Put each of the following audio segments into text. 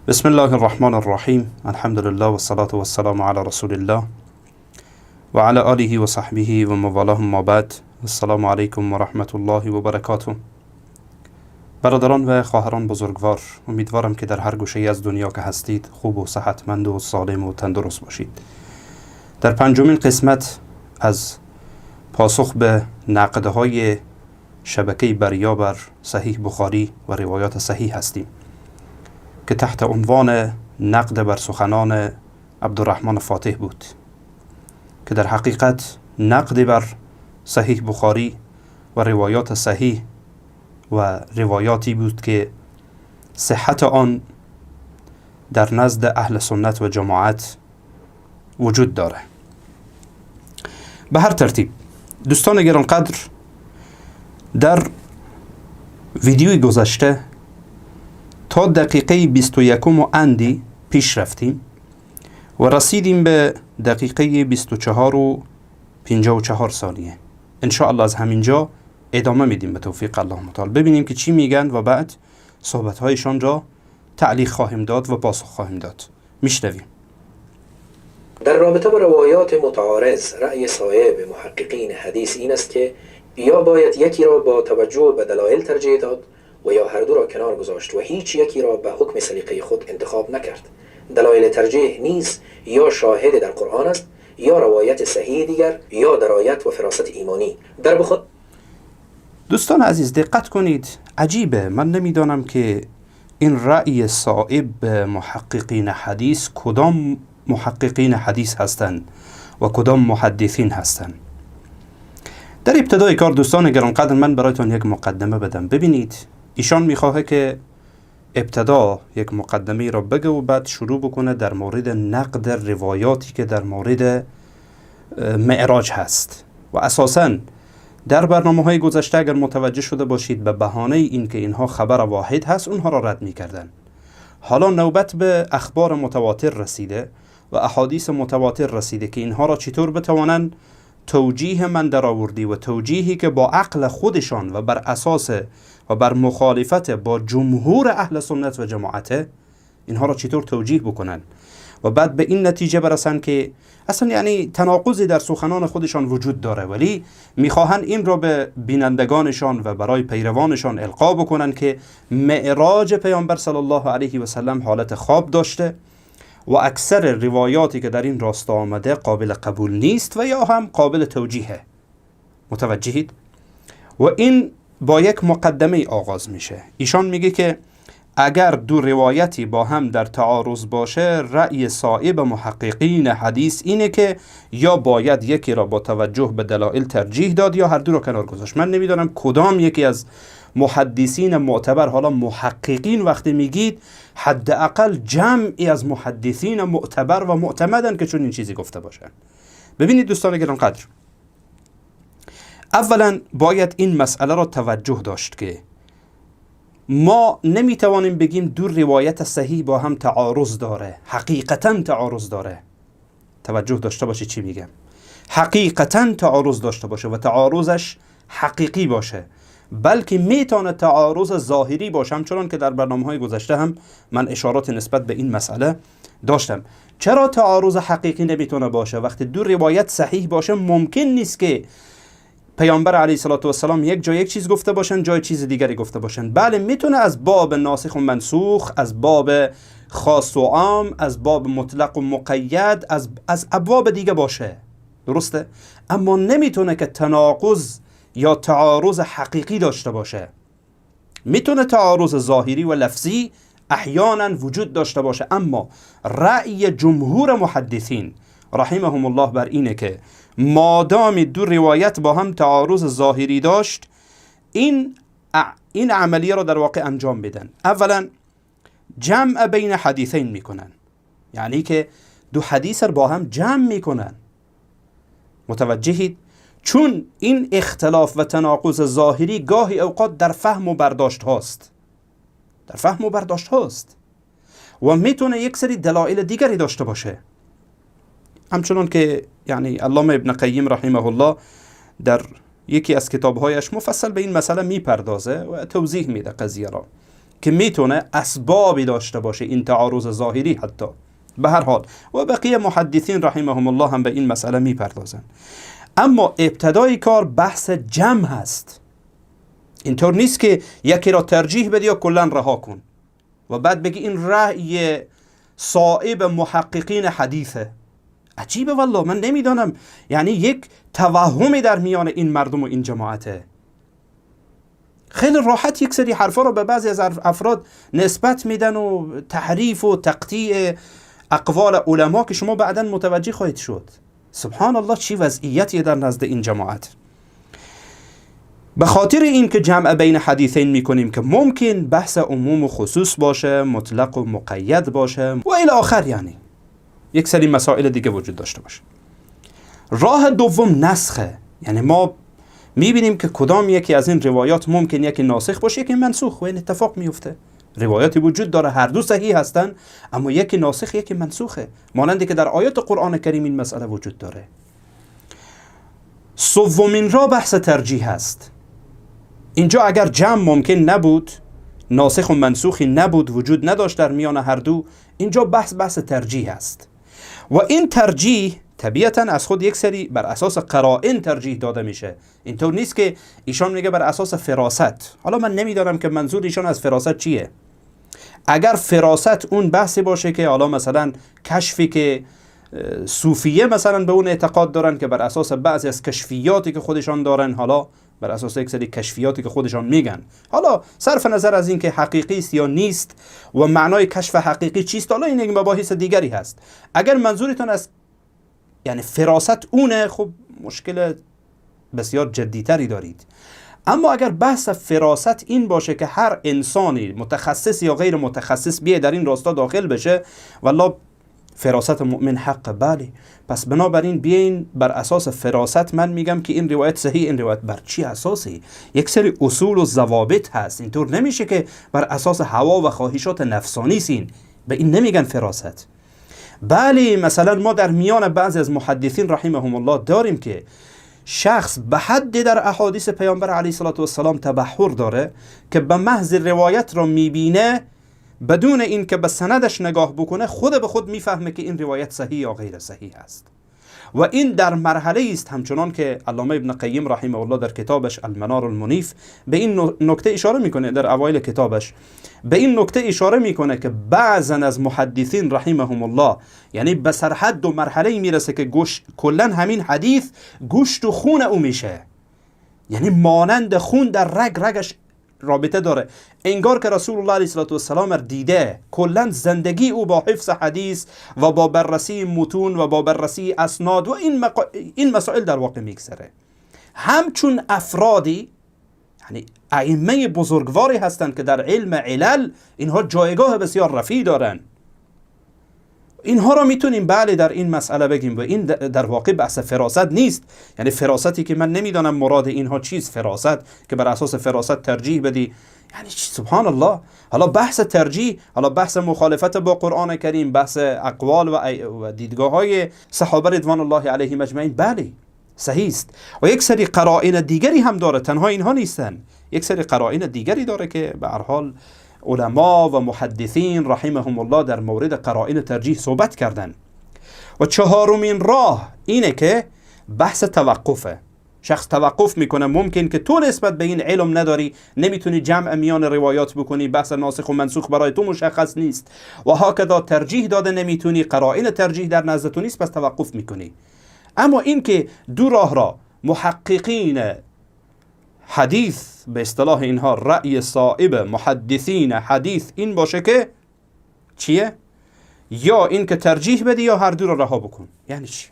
بسم الله الرحمن الرحیم. الحمد لله والصلاة والسلام على رسول الله و علی آله و صحبه و مواله. ما بعد، السلام علیکم و رحمت الله و برکاته. برادران و خواهران بزرگوار، امیدوارم که در هر گوشه از دنیا که هستید خوب و صحتمند و سالم و تندرست باشید. در پنجمین قسمت از پاسخ به نقدهای شبکه بریا بر صحیح بخاری و روایات صحیح هستیم که تحت عنوان نقد بر سخنان عبدالرحمن فاتح بود، که در حقیقت نقد بر صحیح بخاری و روایات صحیح و روایاتی بود که صحت آن در نزد اهل سنت و جماعت وجود داره. به هر ترتیب، دوستان گرانقدر، در ویدیوی گذشته تا دقیقه 21 و اندی پیش رفتیم و رسیدیم به دقیقه 24 و 54 ثانیه. انشاءالله از همینجا ادامه میدیم به توفیق الله متعال، ببینیم که چی میگن و بعد صحبتهایشان را تعلیق خواهیم داد و پاسخ خواهیم داد. میشنویم. در رابطه با روایات متعارض، رأی صائب محققین حدیث این است که یا باید یکی را با توجه به دلایل ترجیح داد و یا هر دو را کنار گذاشت و هیچ یکی را به حکم سلیقه خود انتخاب نکرد. دلایل ترجیح نیز یا شاهد در قرآن است، یا روایت صحیح دیگر، یا درایت و فراست ایمانی. در بخود دوستان عزیز دقت کنید، عجیبه، من نمیدانم که این رأی صائب محققین حدیث کدام محققین حدیث هستند و کدام محدثین هستند. در ابتدای کار دوستان گرانقدر، من برایتان یک مقدمه بدم. ببینید، ایشان میخواه که ابتدا یک مقدمه را بگه و بعد شروع بکنه در مورد نقد روایاتی که در مورد معراج هست. و اساساً در برنامه‌های گذشته اگر متوجه شده باشید، به بهانه این که اینها خبر واحد هست اونها را رد میکردن. حالا نوبت به اخبار متواتر رسیده و احادیث متواتر رسیده که اینها را چطور بتوانند توجیه من در آوردی و توجیهی که با عقل خودشان و بر اساس و بر مخالفت با جمهور اهل سنت و جماعت، اینها را چطور توجیه بکنن و بعد به این نتیجه برسن که اصلا یعنی تناقضی در سخنان خودشان وجود داره، ولی میخواهند این را به بینندگانشان و برای پیروانشان القا بکنن که معراج پیامبر صلی الله علیه و سلم حالت خواب داشته و اکثر روایاتی که در این راستا آمده قابل قبول نیست و یا هم قابل توجیهه. متوجهید؟ و این با یک مقدمه آغاز میشه. ایشان میگه که اگر دو روایتی با هم در تعارض باشه، رأی صائب محققین حدیث اینه که یا باید یکی را با توجه به دلایل ترجیح داد یا هر دو را کنار گذاشت. من نمیدونم کدام یکی از محدثین معتبر، حالا محققین وقتی میگید حداقل جمعی از محدثین معتبر و معتمدن که چون این چیزی گفته باشن. ببینید دوستان گرانقدر، اولا باید این مسئله را توجه داشت که ما نمیتوانیم بگیم دو روایت صحیح با هم تعارض داره. حقیقتا تعارض داره. توجه داشته باشه چی میگم. حقیقتا تعارض داشته باشه و تعارضش حقیقی باشه، بلکه میتونه تعارض ظاهری باشه، همچنان که در برنامه‌های گذشته هم من اشارات نسبت به این مسئله داشتم. چرا تعارض حقیقی نمیتونه باشه؟ وقتی دو روایت صحیح باشه ممکن نیست که پیامبر علیه السلام یک جای یک چیز گفته باشن، جای چیز دیگری گفته باشن. بله میتونه از باب ناسخ و منسوخ، از باب خاص و عام، از باب مطلق و مقید، از ابواب دیگه باشه، درسته؟ اما نمیتونه که تناقض یا تعارض حقیقی داشته باشه. میتونه تعارض ظاهری و لفظی احیانا وجود داشته باشه، اما رأی جمهور محدثین رحمهم الله بر اینه که مادام دو روایت با هم تعارض ظاهری داشت، این عملیه را در واقع انجام بدن. اولا جمع بین حدیثین میکنن، یعنی که دو حدیث را با هم جمع میکنن. متوجهید؟ چون این اختلاف و تناقض ظاهری گاهی اوقات در فهم و برداشت هاست، و میتونه یک سری دلایل دیگری داشته باشه، همچنان که یعنی علامه ابن قیم رحمه الله در یکی از کتابهایش مفصل به این مسئله میپردازه و توضیح میده قضیه را. که میتونه اسبابی داشته باشه این تعارض ظاهری حتی. به هر حال و بقیه محدثین رحمهم الله هم به این مسئله میپردازن. اما ابتدای کار بحث جمع هست. اینطور نیست که یکی را ترجیح بدی یا کلا رها کن و بعد بگی این رأی صائب محققین حدیثه. عجیبه والله، من نمیدانم، یعنی یک توهمی در میان این مردم و این جماعته. خیلی راحت یک سری حرفا رو به بعضی از افراد نسبت میدن و تحریف و تقطیع اقوال علما که شما بعداً متوجه خواهید شد سبحان الله چی وضعیتی در نزد این جماعت. به خاطر این که جمع بین حدیثین میکنیم که ممکن بحث عموم و خصوص باشه، مطلق و مقید باشه و الی آخر، یعنی یک سری مسائل دیگه وجود داشته باشه. راه دوم نسخه، یعنی ما میبینیم که کدام یکی از این روایات ممکن یکی ناسخ باشه یکی منسوخ و این اتفاق میفته. روایاتی وجود داره هر دو صحیح هستن اما یکی ناسخ یکی منسوخه، مانندی که در آیات قرآن کریم این مسئله وجود داره. سومین را بحث ترجیح هست. اینجا اگر جمع ممکن نبود، ناسخ و منسوخی نبود، وجود نداشت در میان هر دو، اینجا بحث ترجیح است و این ترجیح طبیعتاً از خود یک سری بر اساس قرائن ترجیح داده میشه. اینطور نیست که ایشان میگه بر اساس فراست. حالا من نمیدانم که منظور ایشان از فراست چیه. اگر فراست اون بحثی باشه که حالا مثلا کشفی که صوفیه مثلا به اون اعتقاد دارن که بر اساس بعضی از کشفیاتی که خودشان دارن، حالا بر اساس یک سری کشفیاتی که خودشان میگن، حالا صرف نظر از این که حقیقی است یا نیست و معنای کشف حقیقی چیست، حالا این یک مباحث دیگری هست. اگر منظورتون از یعنی فراست اونه، خب مشکل بسیار جدیتری دارید. اما اگر بحث فراست این باشه که هر انسانی متخصص یا غیر متخصص بیه در این راستا داخل بشه، والله فراست مؤمن حق، بله، پس بنابراین بیاین بر اساس فراست من میگم که این روایت صحیح. این روایت بر چی اساسی؟ یک سری اصول و ضوابط هست. اینطور نمیشه که بر اساس هوا و خواهشات نفسانی سین، به این نمیگن فراست. بله مثلا ما در میان بعضی از محدثین رحمهم الله داریم که شخص به حد در احادیث پیامبر علیه السلام تبحر داره که به محض روایت رو میبینه بدون این که به سندش نگاه بکنه خود به خود میفهمه که این روایت صحیح یا غیر صحیح است. و این در مرحله است همچنان که علامه ابن قیم رحمه الله در کتابش المنار المنیف به این نکته اشاره میکنه. در اوایل کتابش به این نکته اشاره میکنه که بعضا از محدثین رحمهم الله یعنی به سرحد و مرحله میرسه که کلا همین حدیث گوشت و خون او میشه، یعنی مانند خون در رگش رابطه داره، انگار که رسول الله علیه السلام دیده. کلا زندگی او با حفظ حدیث و با بررسی متون و با بررسی اسناد و این مسائل در واقع میگذره. همچون افرادی یعنی ائمه بزرگواری هستند که در علم علل اینها جایگاه بسیار رفیع دارن. اینها را میتونیم بله در این مسئله بگیم و این در واقع بحث فراست نیست. یعنی فراستی که من نمیدانم مراد اینها چیست، فراست که بر اساس فراست ترجیح بدی، یعنی سبحان الله. حالا بحث ترجیح، حالا بحث مخالفت با قرآن کریم، بحث اقوال و دیدگاه های صحابه رضوان الله علیهم اجمعین، بله صحیح است. و یک سری قرائن دیگری هم داره، تنها اینها نیستن، یک سری قرائن دیگری داره که به هر حال علما و محدثین رحمهم الله در مورد قرائن ترجیح صحبت کردن. و چهارمین راه اینه که بحث توقفه. شخص توقف میکنه، ممکن که تو نسبت به این علم نداری، نمیتونی جمع میان روایات بکنی، بحث ناسخ و منسوخ برای تو مشخص نیست و هکذا ترجیح داده نمیتونی، قرائن ترجیح در نزد تو نیست، پس توقف میکنی. اما این که دو راه را محققین حدیث به اصطلاح اینها رأی صائب محدثین حدیث این باشه که چیه؟ یا این که ترجیح بدی یا هر دو را رها بکن. یعنی چی؟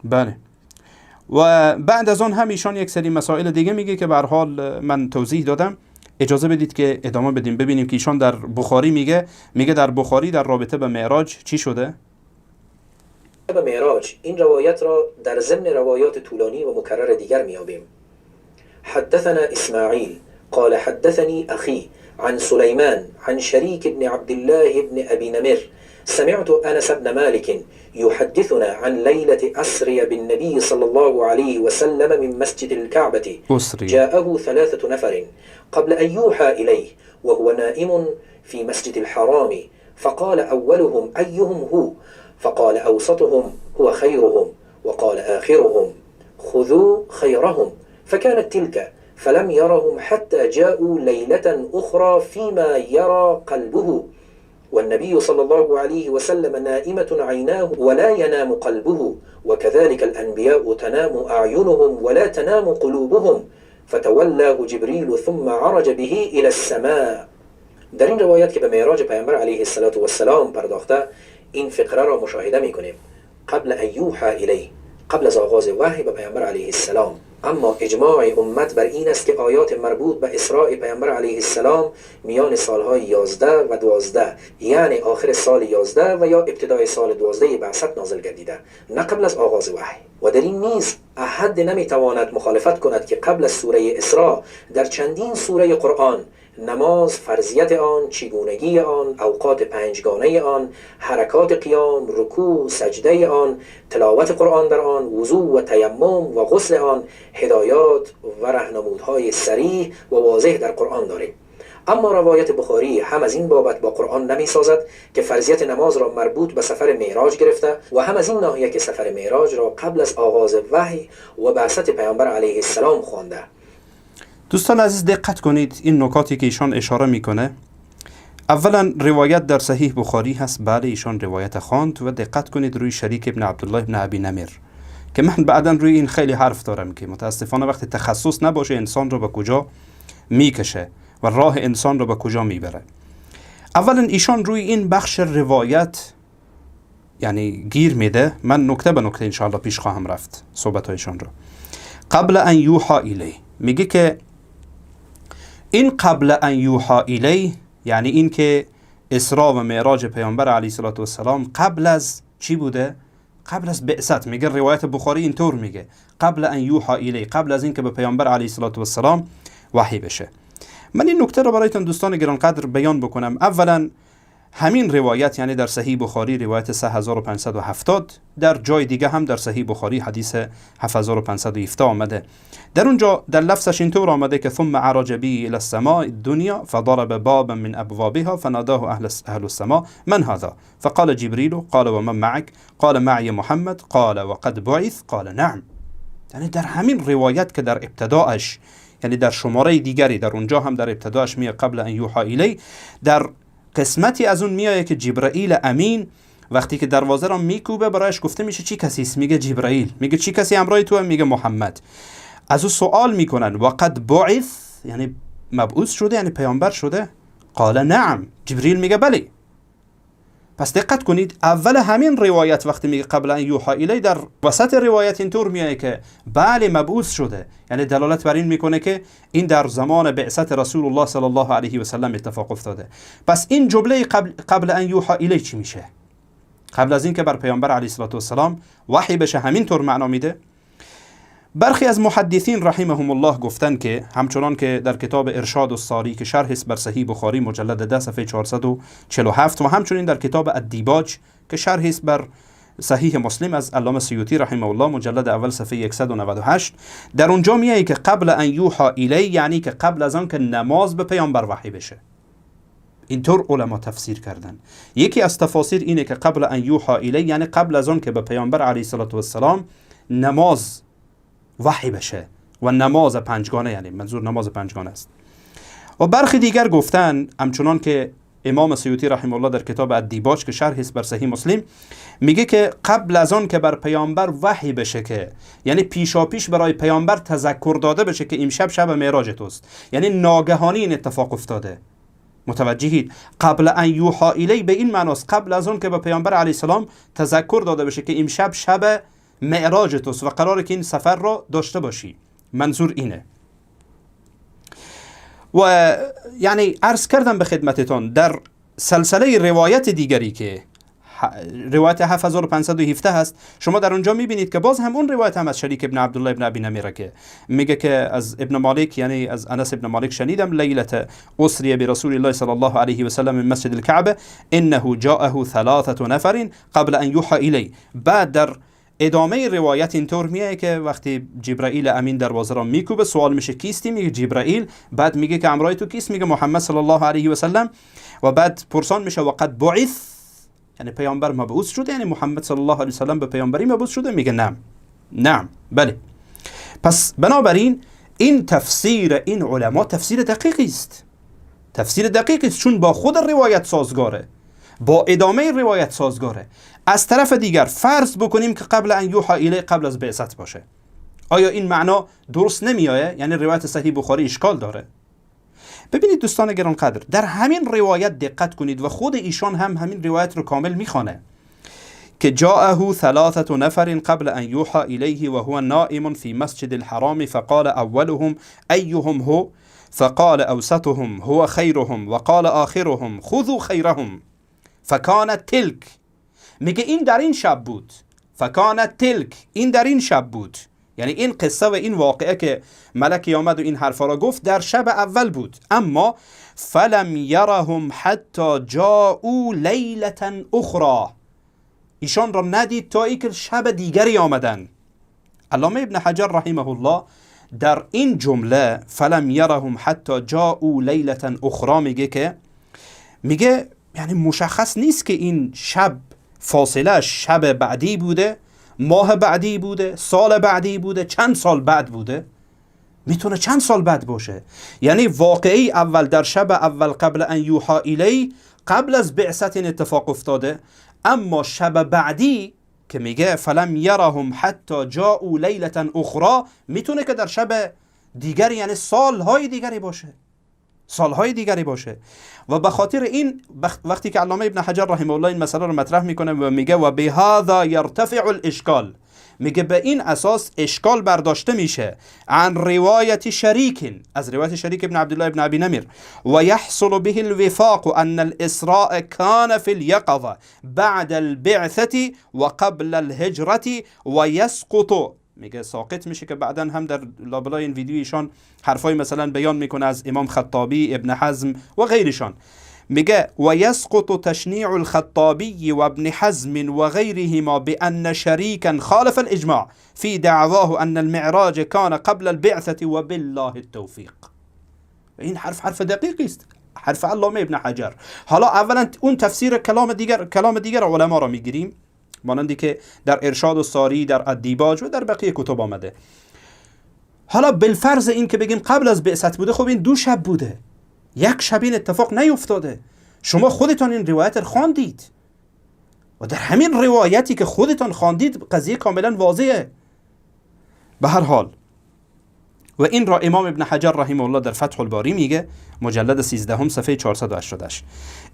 بله. و بعد از آن هم ایشان یک سری مسائل دیگه میگه که به هر حال من توضیح دادم. اجازه بدید که ادامه بدیم ببینیم که ایشان در بخاری میگه در بخاری در رابطه به معراج چی شده؟ به معراج این روایت را در ضمن روایات طولانی و مکرر دیگر میابیم. حدثنا اسماعیل قال حدثني أخي عن سليمان عن شريك بن عبد الله بن أبي نمر سمعت أنس بن مالك يحدثنا عن ليلة أسري بالنبي صلى الله عليه وسلم من مسجد الكعبة. جاءه 3 نفر قبل أن يوحى إليه وهو نائم في مسجد الحرام، فقال أولهم أيهم هو؟ فقال أوسطهم هو خيرهم، وقال آخرهم خذوا خيرهم، فكانت تلك، فلم يرهم حتى جاءوا ليلة أخرى فيما يرى قلبه، والنبي صلى الله عليه وسلم نائمة عيناه ولا ينام قلبه، وكذلك الأنبياء تنام أعينهم ولا تنام قلوبهم، فتولاه جبريل ثم عرج به إلى السماء. در این روایت که به معراج پیامبر علیه السلام پرداخته، این فقره را مشاهده میکنیم. قبل ان یوحى الیه، قبل از آغاز وحی به پیامبر علیه السلام. اما اجماع امت بر این است که آیات مربوط به اسراء پیامبر علیه السلام میان سالهای 11 و 12، یعنی آخر سال 11 و یا ابتدای سال 12 بعثت نازل گردیده، نه قبل از آغاز وحی. و در این نیز احد نمیتواند مخالفت کند که قبل از سوره اسراء در چندین سوره قرآن نماز، فرضیت آن، چگونگی آن، اوقات 5گانه آن، حرکات قیام، رکوع، سجده آن، تلاوت قرآن در آن، وضوء و تیمم و غسل آن، هدایات و راهنمودهای صریح و واضح در قرآن داریم. اما روایت بخاری هم از این بابت با قرآن نمی سازد که فرضیت نماز را مربوط به سفر معراج گرفته و هم از این ناحیه که سفر معراج را قبل از آغاز وحی و بعثت پیامبر علیه السلام خوانده. دوستان عزیز دقت کنید این نکاتی که ایشان اشاره میکنه. اولا روایت در صحیح بخاری هست، بله ایشان روایت خواند، و دقت کنید روی شریک ابن عبدالله ابن ابی نمر که من بعدا روی این خیلی حرف دارم که متاسفانه وقتی تخصص نباشه انسان رو به کجا میکشه و راه انسان رو به کجا میبره. اولا ایشان روی این بخش روایت یعنی گیر میده. من نکته به نکته انشاءالله پیش خواهم رفت صحبت هایشان رو. قبل ان یوحى الیه میگه که این قبل ان یوحى الیه یعنی این که اسراء و معراج پیامبر علیه السلام قبل از چی بوده؟ قبل از بعثت. میگه روایت بخاری اینطور میگه قبل ان یوحى الیه، قبل از این که به پیامبر علیه السلام وحی بشه. من این نکته رو برایتون دوستان گرانقدر بیان بکنم. اولا همین روایت یعنی در صحیح بخاری روایت 3570، در جای دیگه هم در صحیح بخاری حدیث 7517 آمده. در اونجا در لفظش اینطور آمده که ثم عرج بی الى السماء الدنيا فضرب بابا من ابوابها فناداه اهل السماء من هذا فقال جبريل قال ومن معك قال معي محمد قال وقد بعث قال نعم. یعنی در همین روایت که در ابتداش یعنی در شماره دیگری در اونجا هم در ابتداش میگه قبل ان یوحى الی، در قسمتی از اون میایه که جبرائیل امین وقتی که دروازه را میکوبه برایش گفته میشه چی کسی است؟ میگه جبرائیل. میگه چی کسی همراه تو؟ میگه محمد. از او سوال میکنن وقد بعث یعنی مبعوث شده یعنی پیامبر شده؟ قال نعم. جبرائیل میگه بله. پس دقت کنید اول همین روایت وقتی میگه قبل ان یوحى الی، در وسط روایت اینطور میایه که بله مبعوث شده، یعنی دلالت بر این میکنه که این در زمان بعثت رسول الله صلی الله علیه و سلم اتفاق افتاده. پس این جمله قبل ان یوحى الی چی میشه؟ قبل از این که بر پیامبر علیه السلام وحی بشه همینطور معنا میده. برخی از محدثین رحمهم الله گفتن که همچنان که در کتاب ارشاد الساری که شرح است بر صحیح بخاری مجلد 10 صفحه 447 و همچنین در کتاب الدیباج که شرح است بر صحیح مسلم از علامه سیوطی رحمه الله مجلد اول صفحه 198، در اونجا میگه که قبل ان یوحى الی یعنی که قبل از آن که نماز به پیامبر وحی بشه. اینطور علما تفسیر کردن. یکی از تفاسیر اینه که قبل ان یوحى الی یعنی قبل از آن که به پیامبر علیه السلام نماز وحی بشه و نماز 5گانه، یعنی منظور نماز 5گانه است. و برخی دیگر گفتن همچنان که امام سیوطی رحمه الله در کتاب الدیباج که شرح است بر صحیح مسلم میگه که قبل از آن که بر پیامبر وحی بشه، که یعنی پیشا پیش برای پیامبر تذکر داده بشه که امشب شب معراج توست، یعنی ناگهانی این اتفاق افتاده. متوجهید؟ قبل ان یوحى الی به این معناست قبل از اون که به پیامبر علیه السلام تذکر داده بشه که امشب شب معراج توست و قراره که این سفر را داشته باشی. منظور اینه. و یعنی عرض کردم به خدمتتان در سلسله روایت دیگری که روایت 7517 هست. شما در اونجا میبینید که باز هم اون روایت هم از شریک ابن عبدالله ابن ابی نمیره که میگه که از ابن مالک، یعنی از انس ابن مالک شنیدم لیلة اسری برسول الله صلی الله علیه و سلم من مسجد الكعبه انه جاءه 3 نفر قبل ان یوحى الی. بعد در ادامه روایت اینطور میگه که وقتی جبرائیل امین دروازه را میکوبه، سوال میشه کیستی؟ میگه جبرائیل. بعد میگه که همراه تو کیست؟ میگه محمد صلی الله علیه و سلم. و بعد پرسان میشه وقد بعث، یعنی پیامبر مبعوث شده، یعنی محمد صلی الله علیه و سلم به پیامبری مبعوث شده؟ میگه نعم بله. پس بنابراین این تفسیر این علما تفسیر دقیقی است، تفسیر دقیقی است، چون با خود روایت سازگاره، با ادامه روایت سازگاره. از طرف دیگر فرض بکنیم که قبل ان یوحى الی، قبل از بعثت باشه، آیا این معنا درست نمیآیه؟ یعنی روایت صحیح بخاری اشکال داره؟ ببینید دوستان گرانقدر، در همین روایت دقت کنید و خود ایشان هم همین روایت رو کامل میخوانه که جاءه 3 نفر قبل ان یوحى الیه و هو نائم فی مسجد الحرام فقال اولهم ایهم هو فقال اوسطهم هو خیرهم وقال آخرهم خذوا خیرهم فکانت تلک. میگه این در این شب بود، فکانت تلک، این در این شب بود، یعنی این قصه و این واقعه که ملکی آمد و این حرفا را گفت در شب اول بود. اما فلم یرهم حتی جاءوا لیلة اخرى، ایشان را ندید تا اینکه شب دیگری آمدن. علامه ابن حجر رحمه الله در این جمله فلم یرهم حتی جاءوا لیلة اخرى میگه یعنی مشخص نیست که این شب فاصله شب بعدی بوده، ماه بعدی بوده، سال بعدی بوده، چند سال بعد بوده، میتونه چند سال بعد باشه. یعنی واقعی اول در شب اول قبل ان یوحى الی، قبل از بعثت این اتفاق افتاده، اما شب بعدی که میگه فلم یرهم حتی جاءوا لیلة اخرى میتونه که در شب دیگری، یعنی سالهای دیگری باشه، سالهای دیگری باشه. و به خاطر این وقتی که علامه ابن حجر رحمه الله این مسئله رو مطرح میکنه و میگه و بهذا یرتفع الاشکال، میگه به این اساس اشکال برداشته میشه عن روایت شریک، از روایت شریک ابن عبدالله ابن ابی نمیر، و یحصل به الوفاق ان الاسراء کان فی الیقظه بعد البعثه و قبل الهجرة و یسقط، میگه ساقط میشه که بعدا هم در لابلای این ویدیویشان حرفای مثلا بیان میکنه از امام خطابی، ابن حزم و غیرشان. میگه و یسقط تشنیع الخطابی و ابن حزم و غیرهما بان شریکا خالف الاجماع فی دعواه ان المعراج کان قبل البعثة و بالله التوفیق. این حرف دقیقی است، حرف علامه ابن حجر. حالا اولا اون تفسیر کلام دیگر علما را میگیریم، مانندی که در ارشاد الساری، در الدیباج و در بقیه کتب آمده. حالا بالفرض این که بگیم قبل از بعثت بوده، خب این 2 شب بوده، 1 شب این اتفاق نیفتاده. شما خودتان این روایت رو خواندید و در همین روایتی که خودتان خواندید قضیه کاملا واضحه. به هر حال و این را امام ابن حجر رحمه الله در فتح الباری میگه، مجلد 13 صفحه 488.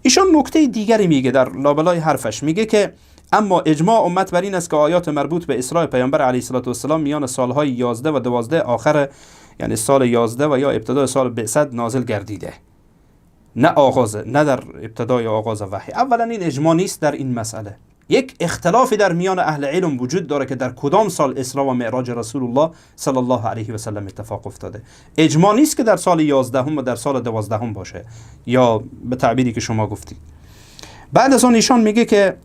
ایشان نکته دیگری میگه در لابلای حرفش، میگه که اما اجماع امت بر این است که آیات مربوط به اسراء پیامبر علیه السلام میان سالهای 11 و 12 آخر، یعنی سال 11 و یا ابتدای سال بعثت نازل گردیده، نه آغاز، نه در ابتدای آغاز وحی. اولا این اجماع نیست در این مسئله. یک اختلافی در میان اهل علم وجود داره که در کدام سال اسراء و معراج رسول الله صلی الله علیه و سلم اتفاق افتاده. اجماع نیست که در سال 11 و در سال 12 باشه، یا به تعبیری که شما گفتید. بعد از اون ایشان میگه که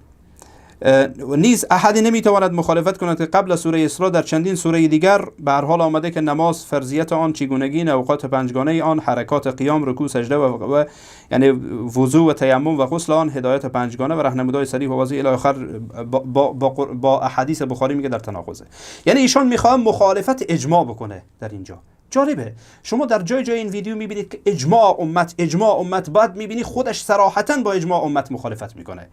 نیز احدی نمیتواند مخالفت کند که قبل از سوره اسراء در چندین سوره دیگر به هر حال آمده که نماز، فرضیت آن، چگونگی اوقات پنجگانه آن، حرکات قیام، رکوع، سجده و یعنی وضو و تیمم و غسل آن، هدایت پنجگانه و راهنمودی صریح و واضح الی آخر با احادیث بخاری میگه در تناقضه. یعنی ایشان میخواد مخالفت اجماع بکنه در اینجا. جالبه شما در جای این ویدیو میبینید که اجماع امت، بعد میبینی خودش صراحتاً با اجماع امت مخالفت میکنه.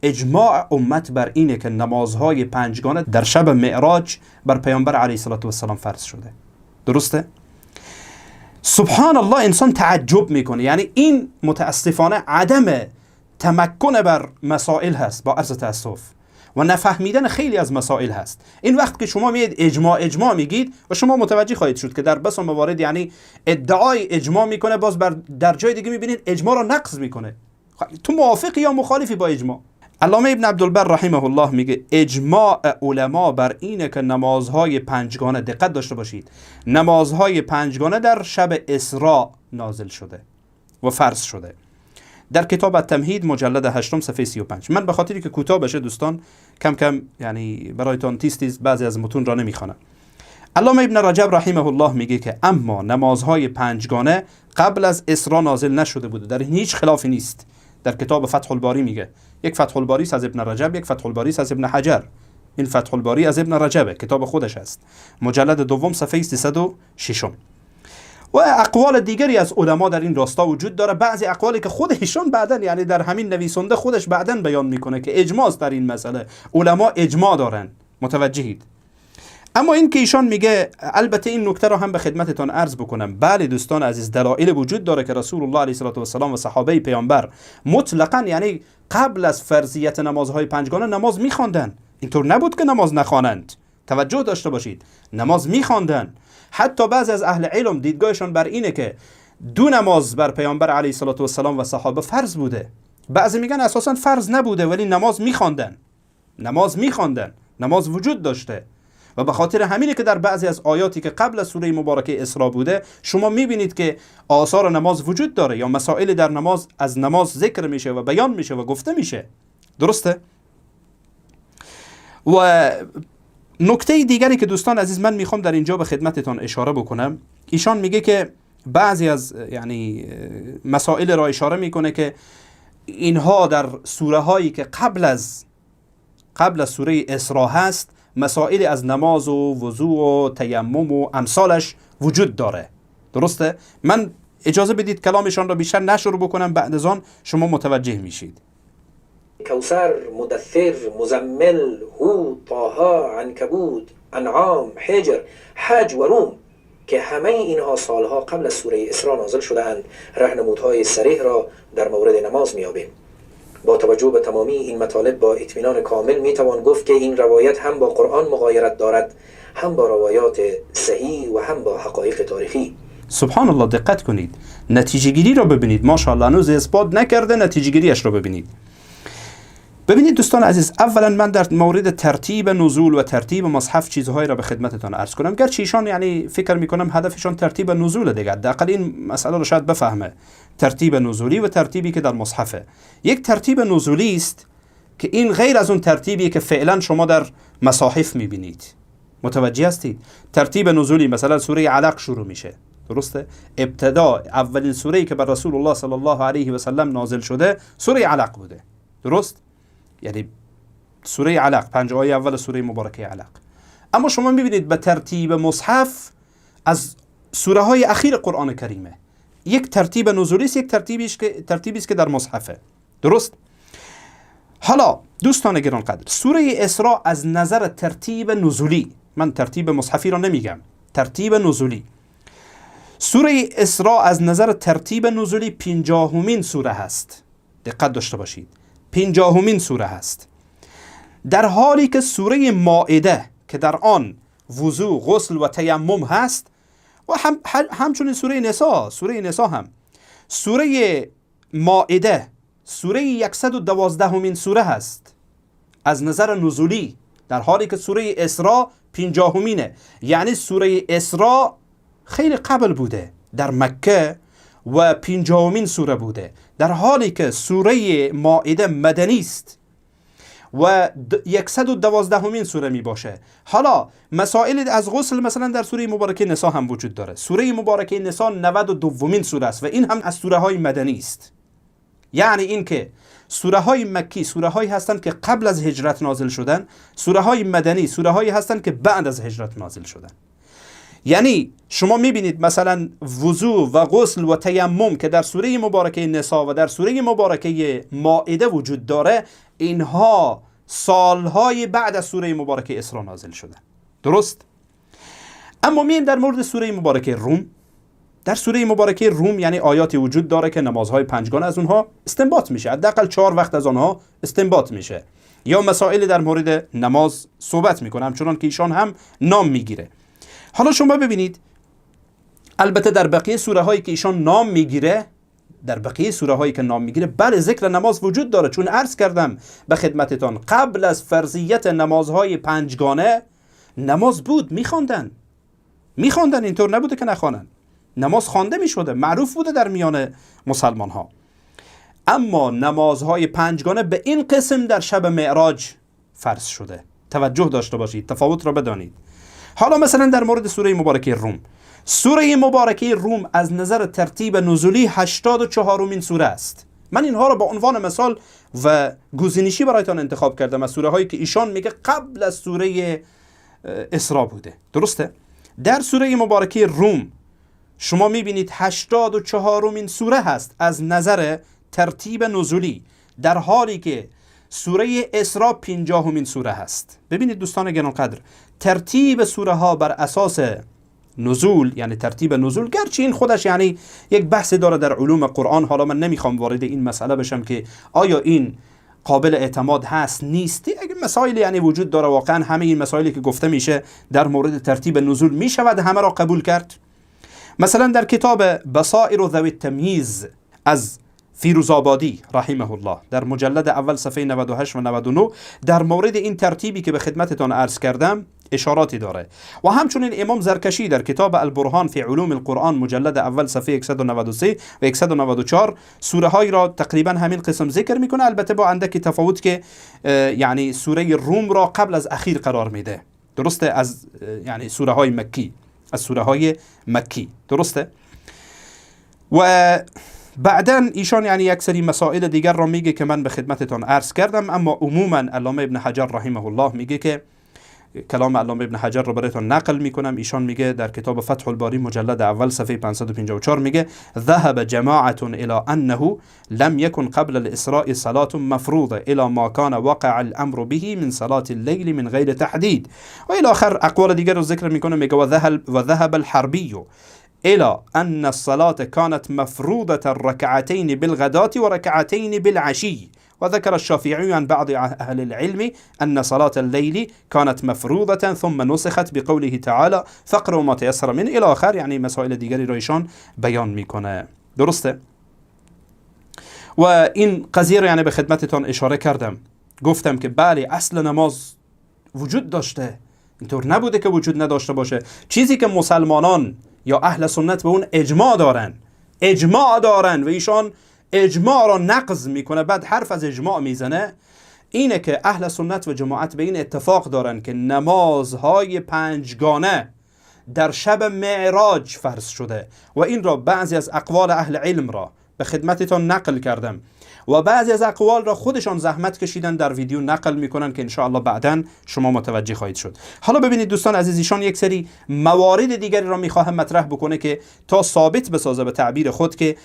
اجماع امت بر اینه که نمازهای پنجگانه در شب معراج بر پیامبر علیه السلام فرض شده. درسته؟ سبحان الله، انسان تعجب میکنه. یعنی این متاسفانه عدم تمکن بر مسائل هست، با عرض تاسف، و نفهمیدن خیلی از مسائل هست. این وقت که شما میید اجماع میگید و شما متوجه خواهید شد که در بس موارد یعنی ادعای اجماع میکنه، باز در جای دیگه میبینید اجماع را نقض میکنه. تو موافقی یا مخالفی با اجماع؟ علامه ابن عبدالبر رحمه الله میگه اجماع علما بر اینه که نمازهای پنجگانه، دقت داشته باشید، نمازهای پنجگانه در شب اسراء نازل شده و فرض شده. در کتاب التمهید مجلد 8 صفحه 35. من به خاطری که کوتاه بشه دوستان کم کم یعنی برایتان تیز بعضی از متون را نمیخوانم. علامه ابن رجب رحمه الله میگه که اما نمازهای پنجگانه قبل از اسراء نازل نشده بوده، در این هیچ خلافی نیست. در کتاب فتح الباری میگه، یک فتح الباری از ابن رجب، یک فتح الباری از ابن حجر. این فتح الباری از ابن رجبه، کتاب خودش است، مجلد دوم صفحه 306. و اقوال دیگری از علما در این راستا وجود داره، بعضی اقوالی که خود ایشان بعدن یعنی در همین نویسنده خودش بعدن بیان میکنه که اجماع است در این مسئله، علما اجماع دارن، متوجهید. اما این که ایشان میگه، البته این نکته رو هم به خدمتتان عرض بکنم، بله دوستان عزیز، دلایل وجود داره که رسول الله علیه السلام و صحابه پیامبر مطلقاً یعنی قبل از فرضیت نمازهای پنجگانه نماز میخواندن. اینطور نبود که نماز نخوانند. توجه داشته باشید، نماز میخواندن. حتی بعضی از اهل علم دیدگاهشان بر اینه که دو نماز بر پیامبر علیه السلام و صحابه فرض بوده. بعضی میگن اساساً فرض نبوده ولی نماز میخواندن. نماز وجود داشته. و به خاطر همینه که در بعضی از آیاتی که قبل از سوره مبارکه اسراء بوده شما میبینید که آثار نماز وجود داره یا مسائل در نماز از نماز ذکر میشه و بیان میشه و گفته میشه. درسته؟ و نکته دیگری که دوستان عزیز من میخوام در اینجا به خدمتتان اشاره بکنم، ایشان میگه که بعضی از یعنی مسائل را اشاره میکنه که اینها در سوره هایی که قبل از سوره اسراء هست مسائل از نماز و وضوء و تیمم و امثالش وجود داره. درسته؟ من اجازه بدید کلامشان را بیشتر نشر بکنم، بعد از آن شما متوجه میشید. کوثر، مدثر، مزمل، هود، طه، عنکبوت، انعام، حجر، حج و روم که همه اینها سالها قبل از سوره اسراء نازل شده‌اند، راهنمودهای صریح را در مورد نماز می‌یابیم. با توجه به تمامی این مطالب با اطمینان کامل میتوان گفت که این روایت هم با قرآن مغایرت دارد، هم با روایات صحیح و هم با حقایق تاریخی. سبحان الله، دقت کنید، نتیجه گیری را ببینید. ماشاءالله هنوز اثبات نکرده، نتیجه گیریش را ببینید. ببینید دوستان عزیز، اولا من در مورد ترتیب نزول و ترتیب مصحف چیزهایی را به خدمتتان عرض کنم، گرچه ایشان یعنی فکر میکنم هدفشان ترتیب نزول دیگه، حداقل این مسئله رو شاید بفهمه، ترتیب نزولی و ترتیبی که در مصحفه. یک ترتیب نزولی است که این غیر از اون ترتیبی که فعلا شما در مصاحف میبینید. متوجه هستید؟ ترتیب نزولی مثلا سوره علق شروع میشه، درسته؟ ابتدا اولین سوره‌ای که بر رسول الله صلی الله علیه و سلم نازل شده سوره علق بوده، درست؟ یعنی سوره علق، 5 آیه اول سوره مبارکه علق. اما شما میبینید به ترتیب مصحف از سوره های اخیر قرآن کریمه، یک ترتیب نزولی است، یک ترتیبی است که در مصحفه، درست؟ حالا دوستان گرانقدر، سوره اسراء از نظر ترتیب نزولی، من ترتیب مصحفی را نمیگم، ترتیب نزولی، سوره اسراء از نظر ترتیب نزولی 50مین سوره هست. دقت داشته باشید، 50مین سوره هست، در حالی که سوره مائده که در آن وضوء، غسل و تیمم هست و همچنین سوره نساء هم. سوره مائده سوره 112مین سوره هست از نظر نزولی، در حالی که سوره اسراء 50مینه. یعنی سوره اسراء خیلی قبل بوده در مکه و 50مین سوره بوده، در حالی که سوره مائده مدنی است و 112مین سوره می باشه. حالا مسائل از غسل مثلا در سوره مبارکه نساء هم وجود داره. سوره مبارکه نساء 92مین سوره است و این هم از سوره های مدنی است. یعنی این که سوره های مکی سوره هایی هستند که قبل از هجرت نازل شدن، سوره های مدنی سوره هایی هستند که بعد از هجرت نازل شدن. یعنی شما میبینید مثلا وضوء و غسل و تیمم که در سوره مبارکه نساء و در سوره مبارکه مائده وجود داره، اینها سالهای بعد از سوره مبارکه اسراء نازل شدن، درست؟ اما میایم در مورد سوره مبارکه روم. در سوره مبارکه روم یعنی آیاتی وجود داره که نمازهای پنجگانه از اونها استنباط میشه، حداقل 4 وقت از آنها استنباط میشه، یا مسائل در مورد نماز صحبت میکنه، همچنان که ایشان هم نام میگیره. حالا شما ببینید، البته در بقیه سوره هایی که ایشان نام میگیره در بقیه سوره هایی که نام میگیره بله ذکر نماز وجود داره، چون عرض کردم به خدمتتان قبل از فرضیت نمازهای پنجگانه نماز بود، میخواندن، اینطور نبوده که نخوانن، نماز خوانده میشده، معروف بوده در میان مسلمان ها. اما نمازهای پنجگانه به این قسم در شب معراج فرض شده. توجه داشته باشید، تفاوت را بدانید. حالا مثلا در مورد سوره مبارکه روم، سوره مبارکه روم از نظر ترتیب نزولی 84مین سوره است. من اینها را با عنوان مثال و گزینشی برایتان انتخاب کردم از سوره هایی که ایشان میگه قبل از سوره اسراء بوده. درسته؟ در سوره مبارکه روم شما میبینید 84مین سوره هست از نظر ترتیب نزولی، در حالی که سوره اسراء 50مین سوره هست. ببینید دوستان گرانقدر، ترتیب سوره ها بر اساس نزول، یعنی ترتیب نزول، گرچه این خودش یعنی یک بحث داره در علوم قرآن. حالا من نمیخوام وارد این مسئله بشم که آیا این قابل اعتماد هست نیست. اگه مسائل یعنی وجود داره، واقعا همه این مسائلی که گفته میشه در مورد ترتیب نزول میشود همه را قبول کرد. مثلا در کتاب بصائر و ذوی التمییز از فیروزآبادی رحمه الله در مجلد اول صفحه 98 و 99 در مورد این ترتیبی که به خدمتتان عرض کردم اشاراتی داره. و همچنین امام زرکشی در کتاب البرهان فی علوم القرآن مجلد اول صفحه 193 و 194 سوره های را تقریبا همین قسم ذکر میکنه، البته با اندکی تفاوت که یعنی سوره روم را قبل از اخیر قرار میده. درسته؟ از یعنی سوره های مکی، از سوره های مکی. درسته؟ و بعدن ایشان یعنی یک سری مسائل دیگر را میگه که من به خدمتتان عرض کردم. اما عموما علامه ابن حجر رحمه الله میگه که کلام علامه ابن حجر را برایتان نقل میکنم. ایشان میگه در کتاب فتح الباری مجلد اول صفحه 554 میگه ذهب جماعة الى انه لم يكن قبل الاسراء صلاة مفروضة الى ما كان وقع الامر به من صلاة الليل من غیر تحدید و الى آخر اقوال دیگر رو ذکر میکنه. میگه و ذهب الحربی إلى أن الصلاة كانت مفروضة ركعتين بالغداة وركعتين بالعشي. وذكر الشافعي عن بعض أهل العلم أن صلاة الليل كانت مفروضة ثم نسخت بقوله تعالى فاقرأوا ما تيسر منه إلى آخر، يعني مسائل دیگری رایشان بیان میکنه. درسته؟ و این قضیه رو یعنی به خدمتتان اشاره کردم، گفتم که بله اصل نماز وجود داشته، اینطور نبوده که وجود نداشته باشه. چیزی که مسلمانان یا اهل سنت به اون اجماع دارن و ایشان اجماع را نقض میکنه، بعد حرف از اجماع میزنه، اینه که اهل سنت و جماعت به این اتفاق دارن که نمازهای پنجگانه در شب معراج فرض شده و این را بعضی از اقوال اهل علم را به خدمتتان نقل کردم و بعضی از اقوال را خودشان زحمت کشیدن در ویدیو نقل میکنن که انشاءالله بعداً شما متوجه خواهید شد. حالا ببینید دوستان عزیز، ایشان یک سری موارد دیگری را میخواهم مطرح بکنه که تا ثابت بسازه به تعبیر خود که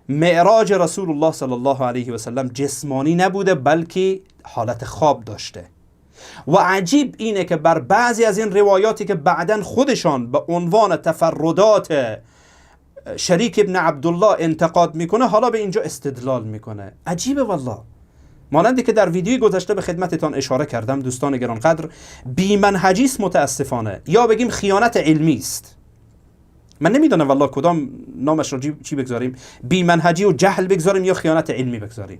معراج رسول الله صلی الله علیه و سلم جسمانی نبوده بلکه حالت خواب داشته. و عجیب اینه که بر بعضی از این روایاتی که بعداً خودشان به عنوان تفردات شریک ابن عبدالله انتقاد میکنه، حالا به اینجا استدلال میکنه. عجیبه والله. مانندی که در ویدیوی گذشته به خدمتتان اشاره کردم دوستان گرانقدر، بی‌منهجی است متاسفانه، یا بگیم خیانت علمی است. من نمیدونم والله کدام نامش رو چی بگذاریم، بی‌منهجی و جهل بگذاریم یا خیانت علمی بگذاریم.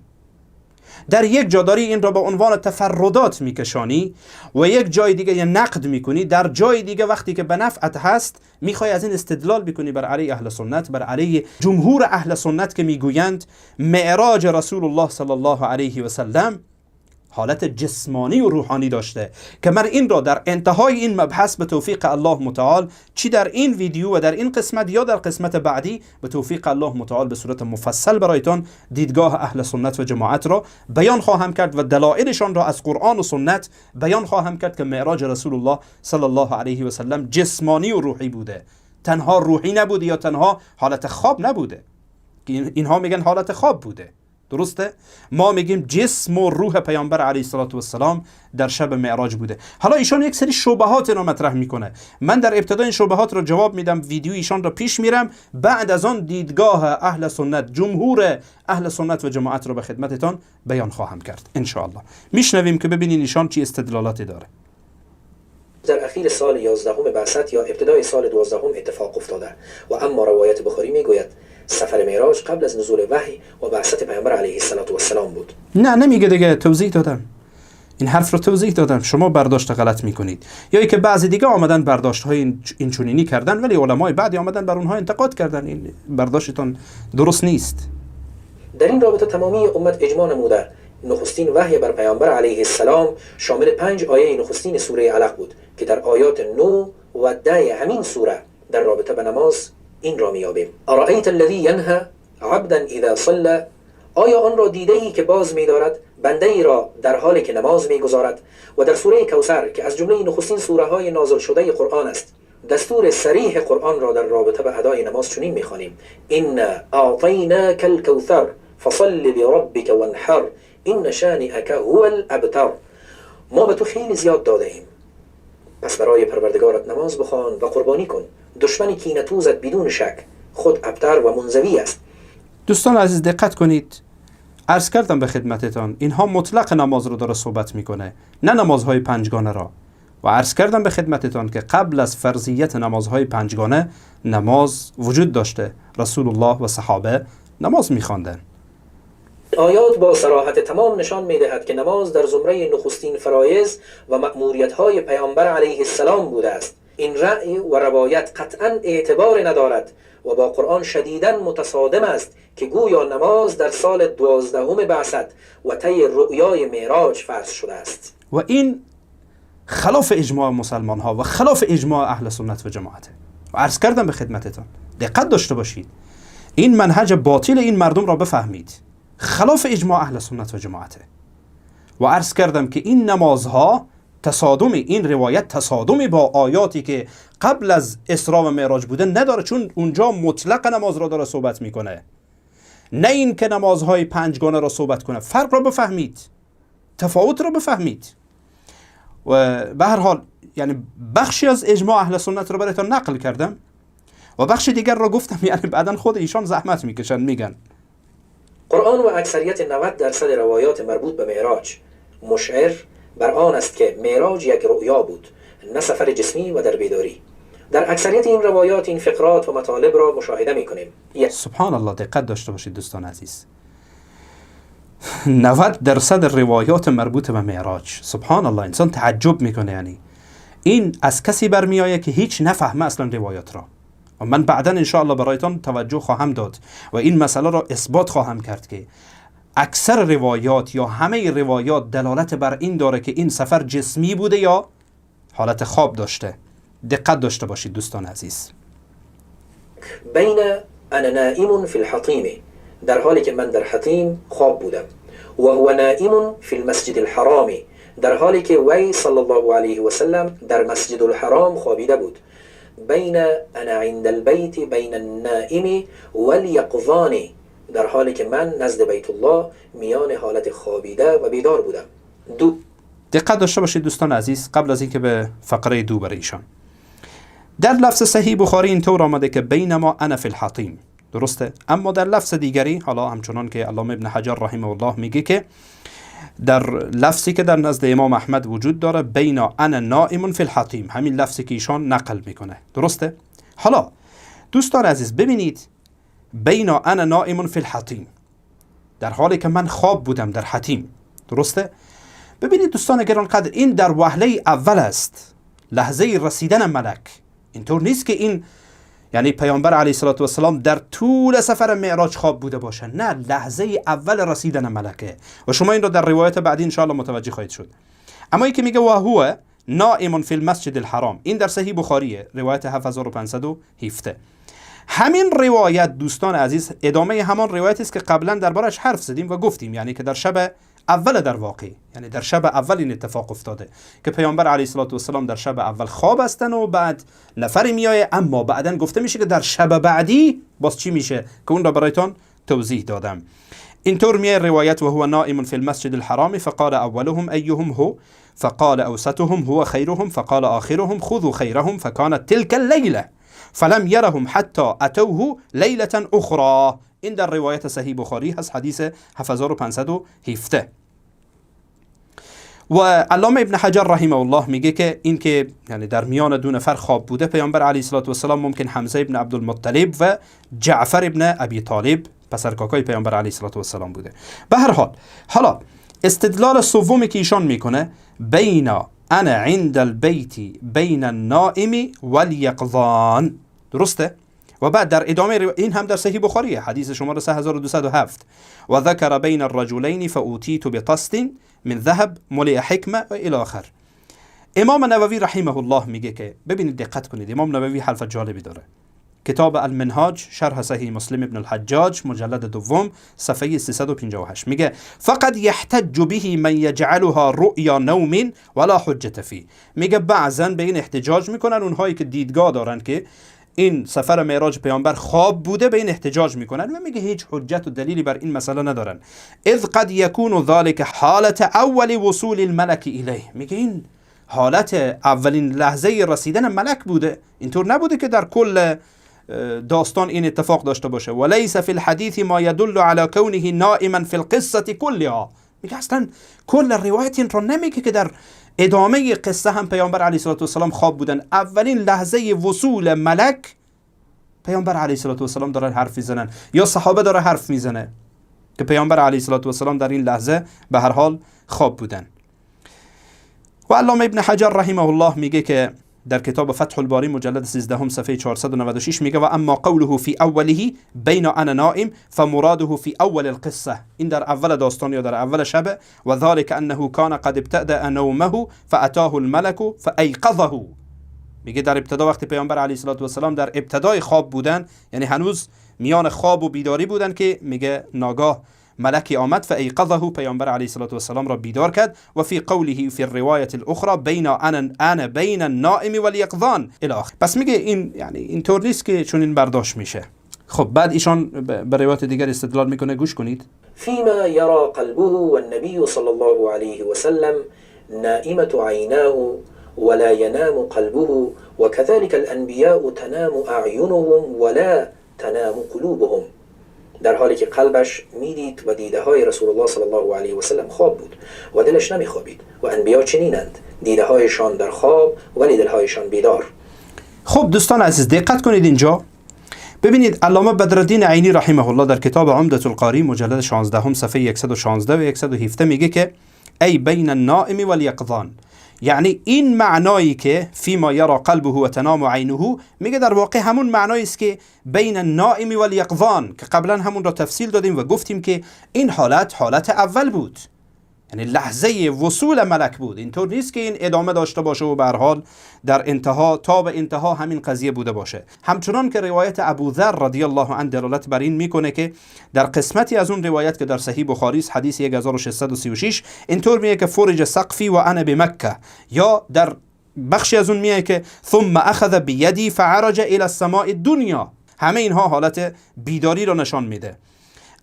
در یک جا داری این را به عنوان تفردات میکشانی و یک جای دیگه نقد میکنی، در جای دیگه وقتی که به نفعت هست میخوای از این استدلال بکنی بر علیه اهل سنت، بر علیه جمهور اهل سنت که میگویند معراج رسول الله صلی الله علیه و سلم حالت جسمانی و روحانی داشته، که من این را در انتهای این مبحث به توفیق الله متعال چی در این ویدیو و در این قسمت یا در قسمت بعدی به توفیق الله متعال به صورت مفصل برایتان دیدگاه اهل سنت و جماعت را بیان خواهم کرد و دلایلشان را از قرآن و سنت بیان خواهم کرد که معراج رسول الله صلی الله علیه و سلم جسمانی و روحی بوده، تنها روحی نبوده یا تنها حالت خواب نبوده که اینها میگن حالت خواب بوده. درسته؟ ما میگیم جسم و روح پیامبر علیه الصلاه و السلام در شب معراج بوده. حالا ایشان یک سری شبهات رو مطرح میکنه، من در ابتدا این شبهات رو جواب میدم، ویدیو ایشان رو پیش میرم، بعد از آن دیدگاه اهل سنت، جمهور اهل سنت و جماعت رو به خدمتتان بیان خواهم کرد ان شاء الله. میشنویم که ببینین ایشان چی استدلالاتی داره. در اخیر سال 11 بعثت یا ابتدای سال 12 اتفاق افتاده و اما روایت بخاری میگوید سفر معراج قبل از نزول وحی و بعثت پیامبر علیه السلام بود. نه نمیگه دیگه، توضیح دادم، این حرف رو توضیح دادم، شما برداشت غلط میکنید. یا ای که بعضی دیگه آمدن برداشت های این چنینی کردن ولی علمای بعدی آمدن بر اونها انتقاد کردن. این برداشتتون درست نیست. در این رابطه تمامی امت اجماع نموده نخستین وحی بر پیامبر علیه السلام شامل 5 آیه نخستین سوره علق بود که در آیات 9 و 10 همین سوره در رابطه به نماز این را میابیم: ارایت الذی ینهی عبدا اذا صلى، آیا آن را دیده ای که باز می‌دارد بنده ای را در حالی که نماز می‌گذارد؟ و در سوره کوثر که از جمله نخستین سوره های نازل شده قرآن است، دستور صریح قرآن را در رابطه به ادای نماز چنین می‌خوانیم: ان اعطیناک الکوثر فصل لربک وانحر ان شانئک هو الابتر. ما به تو خیلی زیاد داده ایم، پس برای پروردگارت نماز بخوان و قربانی کن. دشمنی کینه‌توزت بدون شک خود ابتر و منزوی است. دوستان عزیز دقت کنید، عرض کردم به خدمتتان اینها مطلق نماز رو داره صحبت میکنه، نه نمازهای پنجگانه را. و عرض کردم به خدمتتان که قبل از فرضیت نمازهای پنجگانه نماز وجود داشته، رسول الله و صحابه نماز میخواندن. آیات با صراحت تمام نشان می‌دهد که نماز در زمره نخستین فرایض و مأموریت‌های پیامبر علیه السلام بوده است. این رأی و روایت قطعاً اعتبار ندارد و با قرآن شدیداً متصادم است که گویا نماز در سال 12 بعثت و طی رؤیای معراج فرض شده است. و این خلاف اجماع مسلمان ها و خلاف اجماع اهل سنت و جماعته. و عرض کردم به خدمتتان دقت داشته باشید، این منهج باطل این مردم را بفهمید، خلاف اجماع اهل سنت و جماعته. و عرض کردم که این نمازها تصادمی، این روایت تصادمی با آیاتی که قبل از اسراء و معراج بوده نداره، چون اونجا مطلق نماز را داره صحبت میکنه، نه این که نمازهای پنجگانه را صحبت کنه. فرق را بفهمید، تفاوت را بفهمید. و به هر حال یعنی بخشی از اجماع اهل سنت را برایتان نقل کردم و بخش دیگر را گفتم، یعنی بعدن خود ایشان زحمت میکشن میگن. قرآن و اکثریت 90% روایات مربوط به معراج مشعر بر آن است که معراج یک رؤیا بود، نه سفر جسمی و در بیداری. در اکثریت این روایات این فقرات و مطالب را مشاهده می‌کنیم. سبحان الله، دقت داشته باشید دوستان عزیز، 90% روایات مربوط به معراج. سبحان الله، انسان تعجب میکنه. یعنی این از کسی برمیآید که هیچ نفهمه اصلا روایات را. و من بعدا ان شاء الله برایتان توجه خواهم داد و این مسئله را اثبات خواهم کرد که اکثر روایات یا همه روایات دلالت بر این داره که این سفر جسمی بوده یا حالت خواب داشته. دقت داشته باشید دوستان عزیز. بین انا نائم فی الحطیم، در حالی که من در حطیم خواب بودم، و هو نائم فی المسجد الحرام، در حالی که وی صلی الله علیه و سلم در مسجد الحرام خوابیده بود. بین انا عند البیت بین النائم والیقظان، در حالی که من نزد بیت الله میان حالت خوابیده و بیدار بودم. دقت داشته باشید دوستان عزیز، قبل از اینکه به فقره دو برای ایشان، در لفظ صحیح بخاری اینطور آمده که بینما انا فی الحطیم، درسته؟ اما در لفظ دیگری، حالا همچنان که علامه ابن حجر رحمه الله میگه که در لفظی که در نزد امام احمد وجود داره، بینا انا نائم فی الحطیم، همین لفظی که ایشان نقل میکنه، درسته؟ حالا دوستان عزیز ببینید، بینا انا نائم فی الحطیم، در حالی که من خواب بودم در حطیم، درسته؟ ببینید دوستان گرانقدر، این در وهله اول است، لحظه رسیدن ملک. اینطور نیست که این یعنی پیامبر علیه السلام در طول سفر معراج خواب بوده باشه، نه، لحظه اول رسیدن ملکه. و شما این رو در روایت بعدی ان شاء الله متوجه خواهید شد. اما این که میگه و هو نائم فی المسجد الحرام، این در صحیح بخاریه، روایت 7517. همین روایت دوستان عزیز ادامه همان روایتی است که قبلا دربارش حرف زدیم و گفتیم، یعنی که در شب اول، در واقع یعنی در شب اول این اتفاق افتاده که پیامبر علیه السلام در شب اول خواب هستن و بعد نفری میایه، اما بعدن گفته میشه که در شب بعدی باز چی میشه که اون را برایتان توضیح دادم. اینطور میایه روایت و هو نائم فی المسجد الحرام فقال اولهم ایهم هو فقال اوسطهم هو خیرهم فقال آخرهم خذوا خیرهم فكانت تلك الليله فلم يرهم حتى اتوه لیله اخرى. این در روایت صحیح بخاری هست، حدیث 7517. و علامه ابن حجر رحمه الله میگه که این که یعنی در میان دو نفر خواب بوده، پیامبر علیه السلام ممکن حمزه ابن عبدالمطلب و جعفر ابن ابی طالب پسرکاکای پیامبر علیه السلام بوده. به هر حال، حالا استدلال سومی که ایشان میکنه، بین انا عند البیت بین النائم والیقظان، درسته؟ و بعد در ادامه این هم در صحیح بخاریه، حدیث شماره 3207، و ذکر بین الرجلین فاوتیت بطست من ذهب ملئ حکمه و الی آخر. امام نووی رحمه الله میگه که، ببینید دقت کنید، امام نووی حرف جالبی داره. کتاب المنهاج شرح صحیح مسلم ابن الحجاج مجلد دوم صفحه 358 میگه فقط یحتج به من یجعلها رؤیا نوم ولا حجت فیه. میگه بعضن به این احتجاج میکنن اونهایی که دیدگاه دارن که این سفر معراج پیامبر خواب بوده، به این احتجاج میکنن و میگه هیچ حجت و دلیلی بر این مسئله ندارن. اذ قد یکون ذلك حالت اول وصول الملک الیه. میگه این حالت اولین لحظه رسیدن ملک بوده، اینطور نبوده که در کل داستان این اتفاق داشته باشه. ولیس فی الحدیث ما يدل على كونه نائما فی القصه كلها. میگه اصلا کل روایت این رو نمیگه که در ادامه قصه هم پیامبر علیه السلام خواب بودن. اولین لحظه وصول ملک پیامبر علیه السلام دارن حرف میزنن یا صحابه داره حرف میزنه که پیامبر علیه السلام در این لحظه به هر حال خواب بودن. و علامه ابن حجر رحمه الله میگه که در کتاب فتح الباری مجلد 13 صفحه 496 میگه و اما قوله فی اوله بین انا نائم فمراده فی اول القصه. این در اول داستان یا در اول شب. و ذلك انه کان قد ابتدأ نومه فاتاه الملك فایقظه. میگه در ابتدا وقتی پیامبر علیه السلام در ابتدای خواب بودن، یعنی هنوز میان خواب و بیداری بودن، که میگه ناگاه ملکی آمد فایقظه، پیامبر علیه السلام را بیدار کرد. و فی قوله فی الروايه الاخرى بین انا بین النائم والیقظان الی آخر. پس میگه این یعنی اینطور نیست که چون این برداشت میشه. خب بعد ایشان به روایت دیگر استدلال میکنه، گوش کنید. فيما يرى قلبه والنبي صلى الله عليه وسلم نائمة عيناه ولا ينام قلبه وكذلك الأنبياء تنام أعينهم ولا تنام قلوبهم. در حالی که قلبش میدید و دیده های رسول الله صلی الله علیه و سلم خواب بود و دلش نمیخوابید، و انبیا چنینند، دیده هایشان در خواب ولی دلهایشان بیدار. خب دوستان عزیز دقت کنید اینجا، ببینید علامه بدرالدین عینی رحمه الله در کتاب عمدة القاری مجلد 16 صفحه 116 و 117 میگه که ای بین النائم والیقظان، یعنی این معنایی که فیما یرا قلبه و تنام عینه، میگه در واقع همون معنایی است که بین النائم والیقظان، که قبلا همون را تفصیل دادیم و گفتیم که این حالت اول بود، یعنی لحظه وصول ملک بود. اینطور نیست که این ادامه داشته باشه و به هر حال در انتها تا به انتها همین قضیه بوده باشه. همچنان که روایت ابوذر رضی الله عنه دلالت بر این میکنه که در قسمتی از اون روایت که در صحیح بخاری است، حدیث 1636، اینطور میگه که فرج سقفی و انا بمکه، یا در بخشی از اون میگه که ثم اخذ بیدی فعرج الى السماء الدنیا. همه اینها حالت بیداری را نشان میده.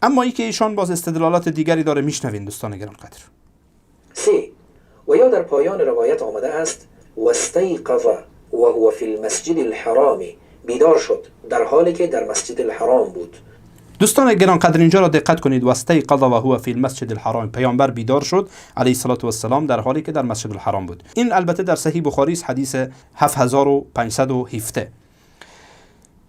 اما ای که ایشان باز استدلالات دیگری داره، میشنوین دوستان گرانقدر. 3. و یا در پایان روایت آمده است واستيقظ وهو فی المسجد الحرام، بیدار شد در حالی که در مسجد الحرام بود. دوستان گرانقدر اینجا را دقت کنید، واستيقظ وهو فی المسجد الحرام، پیامبر بیدار شد علیه السلام در حالی که در مسجد الحرام بود. این البته در صحیح بخاری است، حدیث 7517.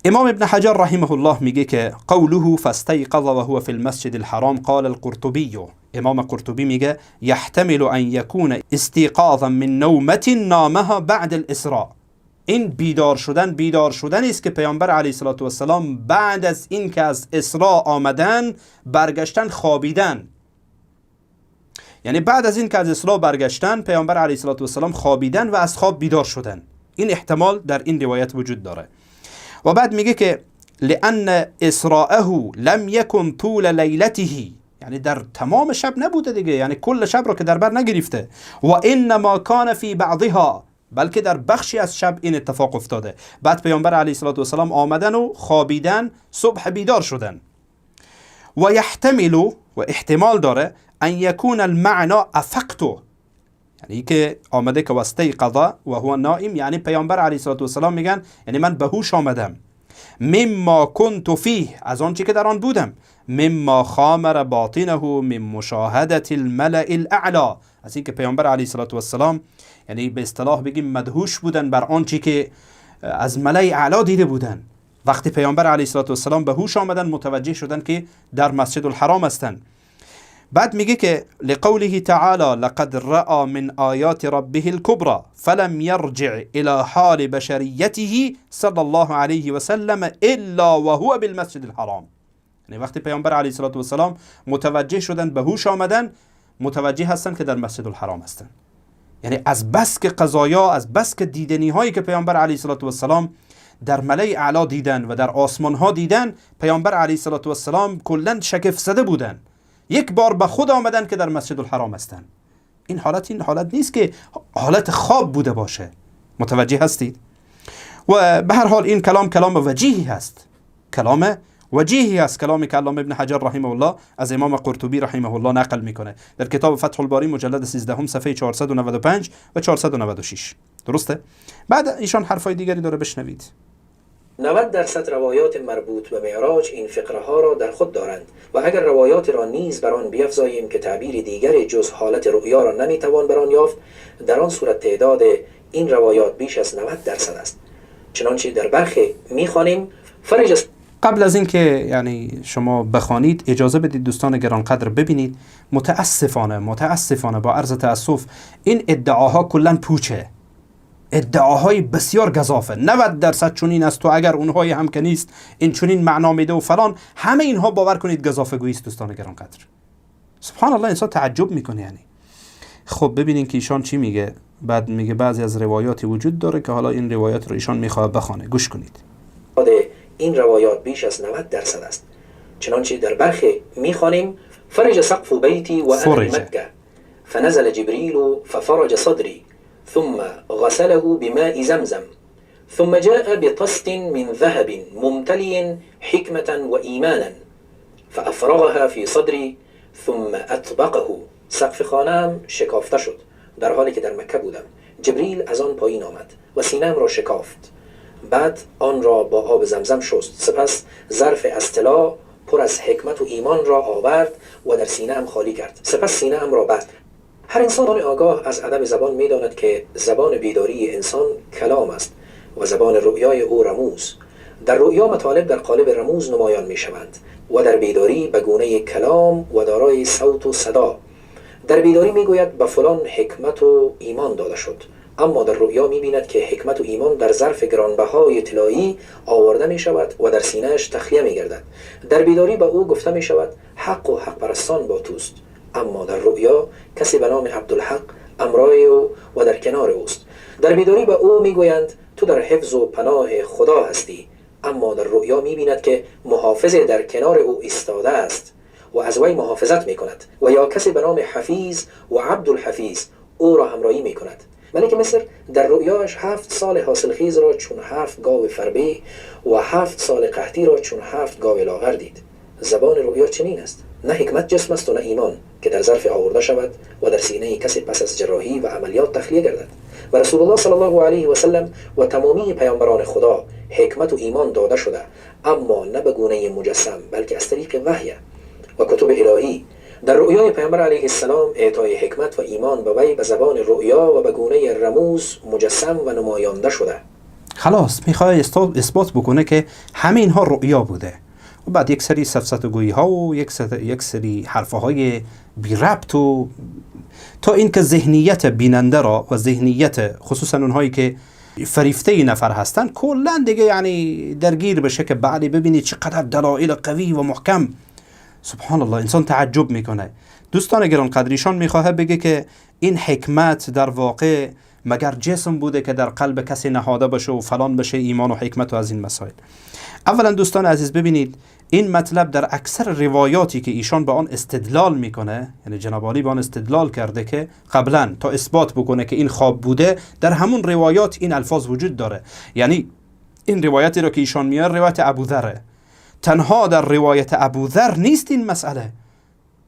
امام ابن حجر رحمه الله میگه که قوله فاستيقظ وهو في المسجد الحرام قال القرطبي، امام قرطبی میگه يحتمل ان يكون استيقاظا من نومة نامها بعد الاسراء. این بیدار شدن است که پیامبر علیه السلام بعد از این که از اسراء آمدن برگشتن خوابیدن، یعنی بعد از این که از اسراء برگشتن پیامبر علیه السلام خوابیدن و از خواب بیدار شدن. این احتمال در این روایت وجود داره. و بعد میگه که لأن اسراءه لم يكن طول لیلته، یعنی در تمام شب نبوده دیگه، یعنی کل شب رو که در بر نگرفته. و انما کان فی بعضها، بلکه در بخشی از شب این اتفاق افتاده. بعد پیامبر علیه السلام آمدن و خوابیدن، صبح بیدار شدن. و یحتمل، و احتمال داره، ان یکون المعنى افقته، یعنی که آمده که واستيقظ و هو نائم، یعنی پیامبر علیه السلام میگن یعنی من به هوش آمدم، مما كنت فیه، از آن چی که در آن بودم، مما خامر باطنه من مشاهدة الملأ الاعلی از اینکه پیامبر علیه السلام یعنی به اصطلاح بگیم مدهوش بودن بر آنچه که از ملای اعلی دیده بودن. وقتی پیامبر علیه السلام به هوش آمدن متوجه شدن که در مسجد الحرام هستند. بعد میگه که لقوله تعالی لقد رأى من آیات ربه الكبرى فلم يرجع الى حال بشریته صلی الله علیه و سلم الا وهو بالمسجد الحرام. یعنی وقتی پیامبر علیه السلام متوجه شدن به هوش آمدن متوجه هستن که در مسجد الحرام هستن. یعنی از بس که قضایا، از بس که دیدنی هایی که پیامبر علیه السلام در ملای اعلی دیدن و در آسمان ها دیدن، پیامبر علیه السلام کلا شگفت زده بودن. یک بار به خود آمدن که در مسجد الحرام هستن. این حالت نیست که حالت خواب بوده باشه. متوجه هستید؟ و به هر حال این کلام وجیهی هست. کلام کلامی که علامه ابن حجر رحمه الله از امام قرطبی رحمه الله نقل میکنه در کتاب فتح الباری مجلد 13 صفحه 495 و 496. درسته؟ بعد ایشان حرفای دیگری داره، بشنوید. 90% روایات مربوط به معراج این فقره ها را در خود دارند و اگر روایات را نیز بر آن بیفزاییم که تعبیر دیگری جز حالت رؤیا را نمیتوان بر آن یافت، در آن صورت تعداد این روایات بیش از 90% است. چنانچه در برخی میخوانیم فرج. قبل از اینکه یعنی شما بخوانید اجازه بدید دوستان گرانقدر ببینید، متاسفانه با عرض تاسف این ادعاها کلا پوچه، ادعاهای بسیار گزافه. 90% چنین است تو اگر اونهای هم که نیست این چنین معنا میده و فلان، همه اینها باور کنید گزافه گویی است دوستان گرانقدر. سبحان الله، انسان تعجب میکنه. یعنی خب ببینین که ایشان چی میگه. بعد میگه بعضی از روایاتی وجود داره که حالا این روایات رو ایشان میخواد بخونه، گوش کنید. این روایات بیش از 90% است. چنانچه در برخی میخوانیم فرج سقف بیتی و انا مکه فنزل جبریل ففرج صدری ثم غسله بماء زمزم ثم جاء بطست من ذهب ممتلئ حكمة وإيمانا فأفرغها في صدري ثم أطبقه. سقف خانه‌ام شکافته شد در حالی که در مکه بودم. جبریل از آن پایین آمد و سینه‌ام را شکافت. بعد آن را با آب زمزم شست. سپس ظرف از طلا پر از حکمت و ایمان را آورد و در سینه‌ام خالی کرد. سپس سینه‌ام را بست. هر انسان آگاه از ادب زبان می‌داند که زبان بیداری انسان کلام است و زبان رؤیای او رموز. در رؤیا مطالب در قالب رموز نمایان می‌شوند و در بیداری به گونه کلام و دارای صوت و صدا. در بیداری میگوید به فلان حکمت و ایمان داده شد، اما در رؤیا می‌بیند که حکمت و ایمان در ظرف گرانبهای طلایی آورده می‌شود و در سینه‌اش تخلیه می‌گردد. در بیداری به او گفته می‌شود حق و حق پرستان با توست، اما در رؤیا کسی به نام عبدالحق امرای و در کنار اوست. در بیداری به او میگویند تو در حفظ و پناه خدا هستی، اما در رؤیا میبیند که محافظ در کنار او ایستاده است و از وی محافظت میکند. و یا کسی به نام حفیظ و عبدالحفیظ او را همراهی میکند. ملک مصر در رؤیاش 7 سال حاصلخیز را چون 7 گاو فربه و 7 سال قحطی را چون 7 گاو لاغر دید. زبان رؤیا چنین است. نه حکمت جسم است و نه ایمان که در ظرف آورده شود و در سینه کسی پس از جراحی و عملیات تخلیه گردد. و رسول الله صلی الله علیه و سلم و تمامی پیامبران خدا حکمت و ایمان داده شده، اما نه به گونه مجسم بلکه از طریق وحی و کتب الهی. در رؤیای پیامبر علیه السلام اعطای حکمت و ایمان به وی به زبان رؤیا و به گونه رموز مجسم و نمایانده شده. خلاص میخواد اثبات بکنه که همه اینها رؤیا بوده و بعد یک سری سفسطه‌گویی ها و یک سری حرفهای بی ربط و تا اینکه ذهنیت بیننده را و ذهنیت خصوصا اونهایی که فریفته نفر هستن کلا دیگه یعنی درگیر بشه که بعدی ببینید چقدر دلایل قوی و محکم. سبحان الله، انسان تعجب میکنه. دوستان گرانقدریشان میخواه بگه که این حکمت در واقع مگر جسم بوده که در قلب کسی نهاده باشه و فلان بشه ایمان و حکمت و از این مسائل. اولا دوستان عزیز ببینید این مطلب در اکثر روایاتی که ایشان به آن استدلال میکنه، یعنی جناب عالی به آن استدلال کرده که قبلا تا اثبات بکنه که این خواب بوده، در همون روایات این الفاظ وجود داره. یعنی این روایتی رو که ایشان میاره روایت ابوذر، تنها در روایت ابوذر نیست این مسئله،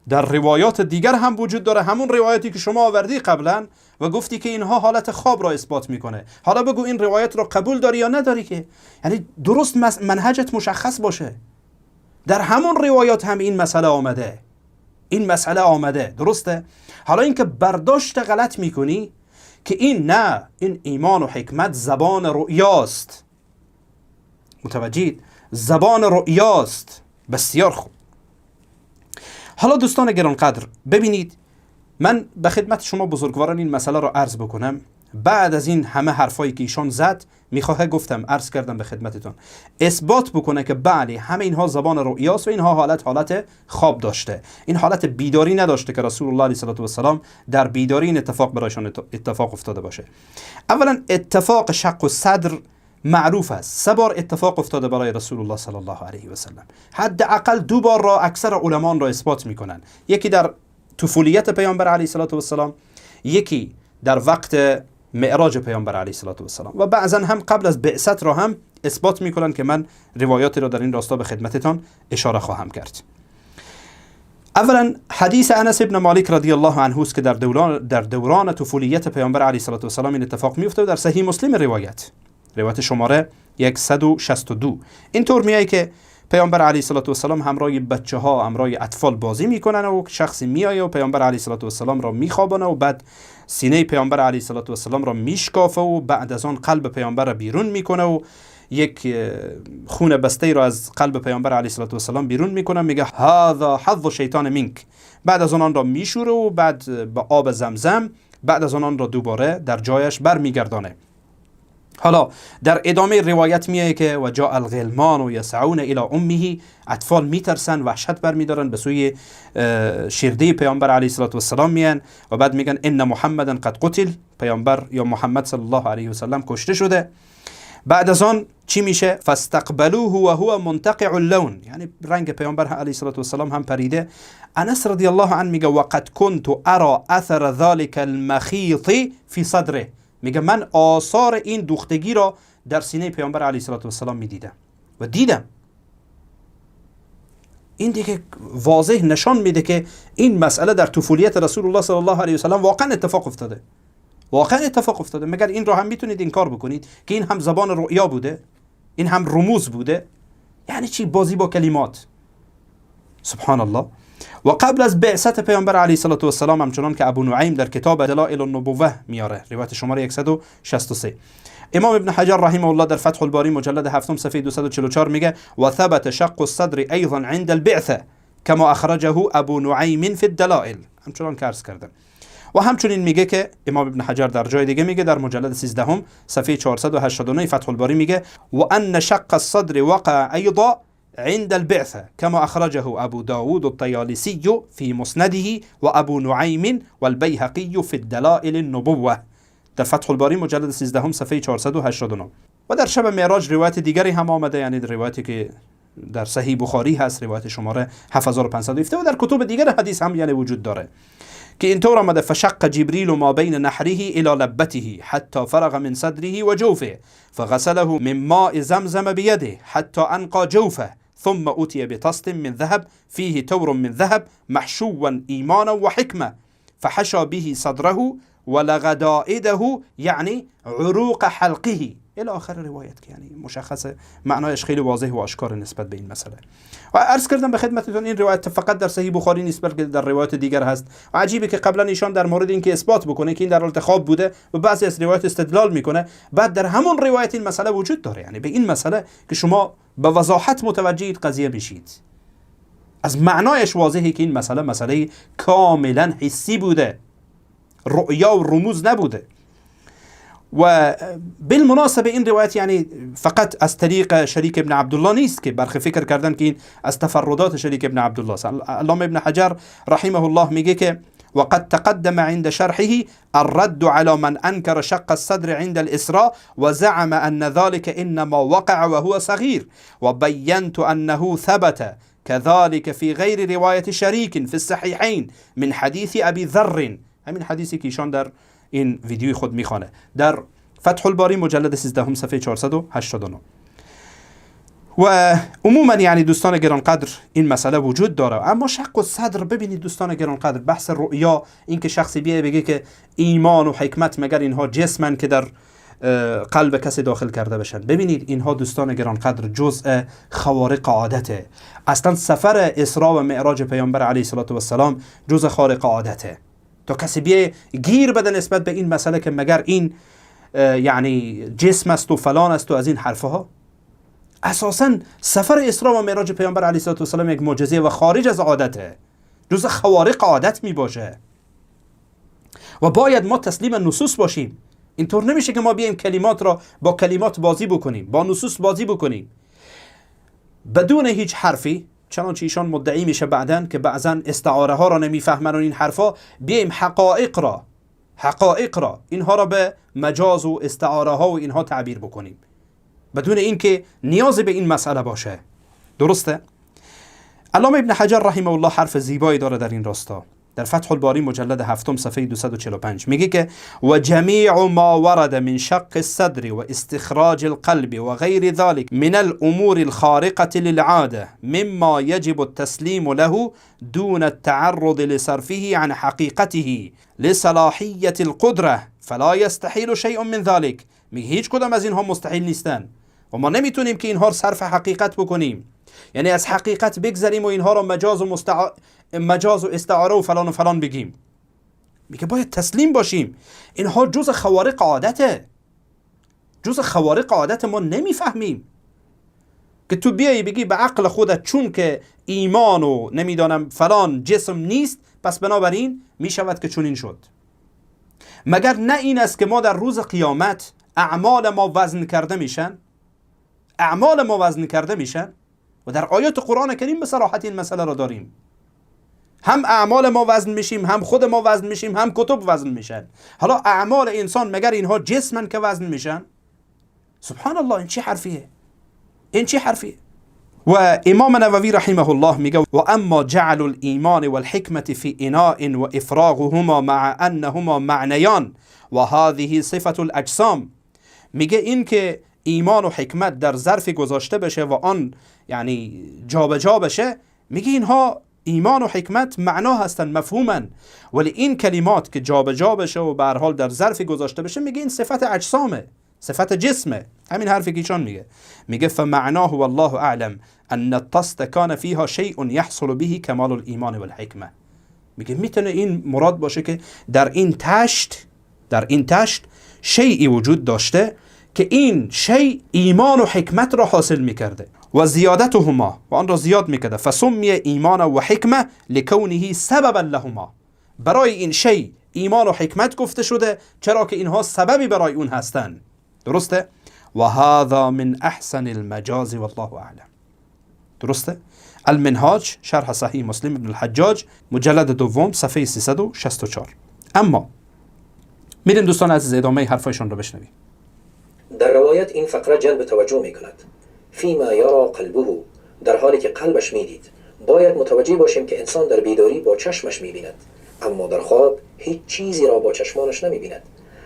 در روایات دیگر هم وجود داره، همون روایتی که شما آوردی قبلا و گفتی که اینها حالت خواب را اثبات میکنه. حالا بگو این روایت را قبول داری یا نداری، که یعنی درست منهجت مشخص باشه. در همون روایات هم این مسئله آمده. این مسئله آمده، درسته؟ حالا اینکه برداشت غلط میکنی که این نه، این ایمان و حکمت زبان رؤیاست. متوجهید؟ زبان رؤیاست. بسیار خوب. حالا دوستان گرانقدر ببینید، من به خدمت شما بزرگواران این مسئله را عرض بکنم. بعد از این همه حرفایی که ایشان زد، میخواه گفتم عرض کردم به خدمتتون، اثبات بکنه که بله همه اینها زبان رؤیاست و اینها حالت خواب داشته، این حالت بیداری نداشته که رسول الله علیه السلام در بیداری این اتفاق برایشان اتفاق افتاده باشه. اولا اتفاق شق و صدر معروف است، 3 بار اتفاق افتاده برای رسول الله صلی الله علیه و سلم. حداقل 2 بار را اکثر علمان را اثبات میکنن. یکی در طفولیت پیامبر علیه السلام، یکی در وقت معراج پیامبر علیه السلام و بعضا هم قبل از بعثت را هم اثبات میکنن که من روایاتی را در این راستا به خدمتتان اشاره خواهم کرد. اولا حدیث انس ابن مالک رضی الله عنه است که در دوران طفولیت پیامبر علیه السلام این اتفاق میفته و در صحیح مسلم روایت شماره 162 اینطور میایه که پیامبر علیه السلام همراه بچه ها، همراه اطفال بازی میکنن و شخصی میایه و پیامبر علیه السلام را میخوابانه و بعد سینه پیامبر علیه السلام را میشکافه و بعد از آن قلب پیامبر را بیرون میکنه و یک خون بسته را از قلب پیامبر علیه السلام بیرون میکنه، میگه هذا حظ شیطان منک. بعد از آن را میشوره و بعد با آب زمزم بعد از آن را دوباره در جایش برمیگردانه. حالا در ادامه روایت میایه که و جاء الغلمان یسعون الی امه، اطفال میترسن، وحشت برمیدارن، به سوی شیرده پیامبر علیه السلام میان و بعد میگن ان محمدا قد قتل، پیامبر یا محمد صلی الله علیه و سلم کشته شده. بعد از آن چی میشه؟ فاستقبلوه و هو منتقع اللون، یعنی رنگ پیامبر علیه السلام هم پریده. انس رضی الله عنه میگه وقد كنت ارى اثر ذلك المخيط في صدره، میگه من آثار این دوختگی را در سینه پیامبر علیه السلام میدیدم و دیدم. این دیگه واضح نشان میده که این مسئله در طفولیت رسول الله صلی الله علیه و سلم واقعا اتفاق افتاده. مگر این را هم میتونید انکار بکنید که این هم زبان رؤیا بوده، این هم رموز بوده؟ یعنی چی بازی با کلمات؟ سبحان الله. و قبل از بعثت پیامبر علیه السلام همچنان که ابو نعیم در کتاب دلائل النبوه میاره، روایت شماره 163، امام ابن حجر رحمه الله در فتح الباری مجلد 7 صفحه 244 میگه و ثبت شق الصدر ایضا عند البعثه كما اخرجه ابو نعیم فی الدلائل، همچنان که عرض کردم. و همچنین میگه که امام ابن حجر در جای دیگه میگه در مجلد 13 صفحه 489 فتح الباری میگه و ان شق الصدر وقع ایضا عند البعثة كما أخرجه أبو داود الطيالسي في مسنده وأبو نعيم والبيهقي في الدلائل النبوة، در فتح الباری مجلد 13 صفحه 489. و در شب معراج روایت دیگری هم آمده، یعنی روایتی که در صحیح بخاری هست، روایت شماره 7517 و در کتب دیگر حدیث هم یعنی وجود داره که اینطور آمده فشق جبریل ما بین نحره الى لبته حتى فرغ من صدره و جوفه فغسله من ماء زمزم بيده حتى انقى جوفه ثم أتي بطست من ذهب فيه تور من ذهب محشوا إيمانا وحكمة فحشى به صدره ولغدائده يعني عروق حلقه الى آخر روایت که یعنی مشخصه معنایش خیلی واضح و آشکار نسبت به این مسئله. و عرض کردم به خدمتتون این روایت فقط در صحیح بخاری نیست بلکه در روایت دیگر هست. و عجیبه که قبلا ایشان در مورد اینکه اثبات بکنه که این در حالت خواب بوده و بعضی از روایت استدلال میکنه، بعد در همون روایت این مسئله وجود داره. یعنی به این مسئله که شما به وضاحت متوجه قضیه بشید، از معنایش واضحه که این مسئله کاملا حسی بوده، رؤیا و رموز نبوده. و بالمناسبه این روایت یعنی فقط از طریق شریک ابن عبدالله نیست که برخی فکر کردن که این از تفردات شریک ابن عبدالله است. علامه ابن حجر رحمه الله میگه که وقد تقدم عند شرحه الرد على من انكر شق الصدر عند الاسراء وزعم ان ذلك انما وقع وهو صغير وبينت انه ثبت كذلك في غير روايه شريك في الصحيحين من حديث ابي ذر، همین حدیثی که ایشان در این ویدیوی خود میخوانه در فتح الباری مجلد 13 صفحه 489. و عموما یعنی دوستان گرانقدر این مسئله وجود داره. اما شق الصدر، ببینید دوستان گرانقدر، بحث رؤیا، این که شخصی بیه بگه که ایمان و حکمت مگر اینها جسمن که در قلب کسی داخل کرده بشن. ببینید اینها دوستان گرانقدر جزء خوارق عادته. اصلا سفر اسراء و معراج پیامبر علیه السلام جزء خارق عادته. تا کسی بیه گیر بده نسبت به این مسئله که مگر این یعنی جسم است و فلان است و از این حرفها. اساسا سفر اسراء و معراج پیامبر علیه السلام یک معجزه و خارج از عادته، جزء خوارق عادت می باشه و باید ما تسلیم نصوص باشیم. اینطور نمیشه که ما بیایم کلمات را با کلمات بازی بکنیم، با نصوص بازی بکنیم بدون هیچ حرفی، چنانچه ایشان مدعی میشه بعدن که بعضن استعاره ها را نمیفهمن و این حرفا، بیایم حقایق را اینها را به مجاز و استعاره ها و اینها تعبیر بکنیم بدون اینکه نیازی به این مسئله باشه. درسته؟ علامه ابن حجر رحمه الله حرف زیبایی داره در این راستا. در فتح الباری مجلد 7 صفحه 245 میگه که و جمیع ما ورد من شق الصدر و استخراج القلب و غیر ذلك من الامور الخارقه للعاده مما يجب التسليم له دون التعرض لصرفه عن حقيقته لصلاحيه القدره فلا يستحيل شيء من ذلك. میگه هیچ کدام از اینها مستحیل نیستن و ما نمیتونیم که اینها صرف حقیقت بکنیم، یعنی از حقیقت بگذریم و اینها را مجاز و استعاره و فلان بگیم. میگه باید تسلیم باشیم. اینها جز خوارق عادته، جز خوارق عادت ما نمیفهمیم که تو بیایی بگی به عقل خودت چون که ایمان و نمیدانم فلان جسم نیست پس بنابراین میشود که چونین شد. مگر نه این است که ما در روز قیامت اعمال ما وزن کرده میشن و در آیات قرآن کریم به صراحت این مسئله را داریم. هم اعمال ما وزن میشیم، هم خود ما وزن میشیم، هم کتب وزن میشن. حالا اعمال انسان مگر اینها جسمن که وزن میشن؟ سبحان الله، این چی حرفیه؟ و امام نووی رحمه الله میگه و اما جعل الایمان والحکمة فی اناء و افراغهما مع انهما معنیان و هذه صفة الاجسام. میگه این که ایمان و حکمت در ظرف گذاشته بشه و آن یعنی جابجا بشه، میگه اینها ایمان و حکمت معنا هستن، مفهومن، ولی این کلمات که جابجا بشه و به هر حال در ظرف گذاشته بشه میگه این صفت اجسامه، صفت جسمه. همین حرفی که ایشان میگه فمعناه والله اعلم ان الطست كان فيها شيء يحصل به كمال الايمان والحکمه. میگه میتونه این مراد باشه که در این تشت شیئی وجود داشته که این شیء ایمان و حکمت را حاصل میکرده و زیادتهما و آن را زیاد میکرده. فسمی ایمان و حکمه لکونه سببا لهما. برای این شیء ایمان و حکمت گفته شده چرا که اینها سببی برای اون هستن. درسته؟ و هذا من احسن المجاز والله اعلم. درسته؟ المنهاج شرح صحیح مسلم ابن الحجاج مجلد دوم صفحه 364. اما میریم دوستان عزیز ادامه حرفایشون رو بشنویم. در روایت این فقره جلب توجه می کند. فیما یرا قلبه، در حالی که قلبش میدید. باید متوجه باشیم که انسان در بیداری با چشمش میبیند، اما در خواب هیچ چیزی را با چشمانش نمیبیند.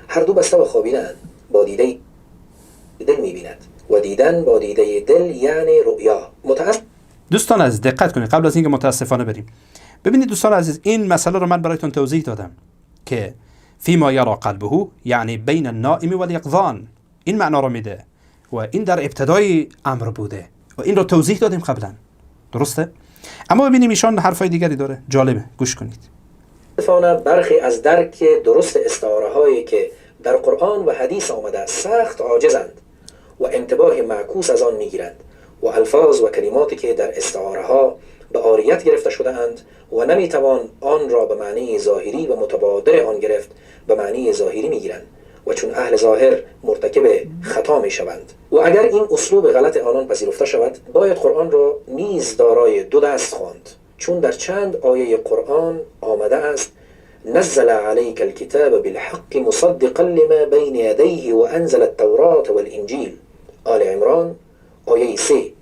هر دو بسته و خوابیدن. با دیده دل میبیند و دیدن با دیده دل یعنی رؤیا. دوستان عزیز دقت کنید قبل از اینکه متاسفانه بریم. ببینید دوستان عزیز، این مسئله رو من برایتون توضیح دادم که فیما یرا قلبه یعنی بین النائم و الیقظان، این معنا رو میده و این در ابتدای امر بوده و این رو توضیح دادیم قبلا. درسته؟ اما ببینیم ایشان حرفای دیگری داره، جالبه، گوش کنید. برخی از درک درست استعاره هایی که در قرآن و حدیث آمده سخت عاجزند و انتباه معکوس از آن میگیرند و الفاظ و کلماتی که در استعاره ها به عاریت گرفته شده اند و نمیتوان آن را به معنی ظاهری و متبادر آن گرفت به معنی ظاهری میگیرند و چون اهل ظاهر مرتکب خطا میشوند و اگر این اسلوب غلط آنان پذیرفته شود باید قرآن را نیز دارای دو دست خواند، چون در چند آیه قرآن آمده است نزل عليك الكتاب بالحق مصدقا لما بين يديه وانزل التوراة والانجيل. آل عمران آیه 3.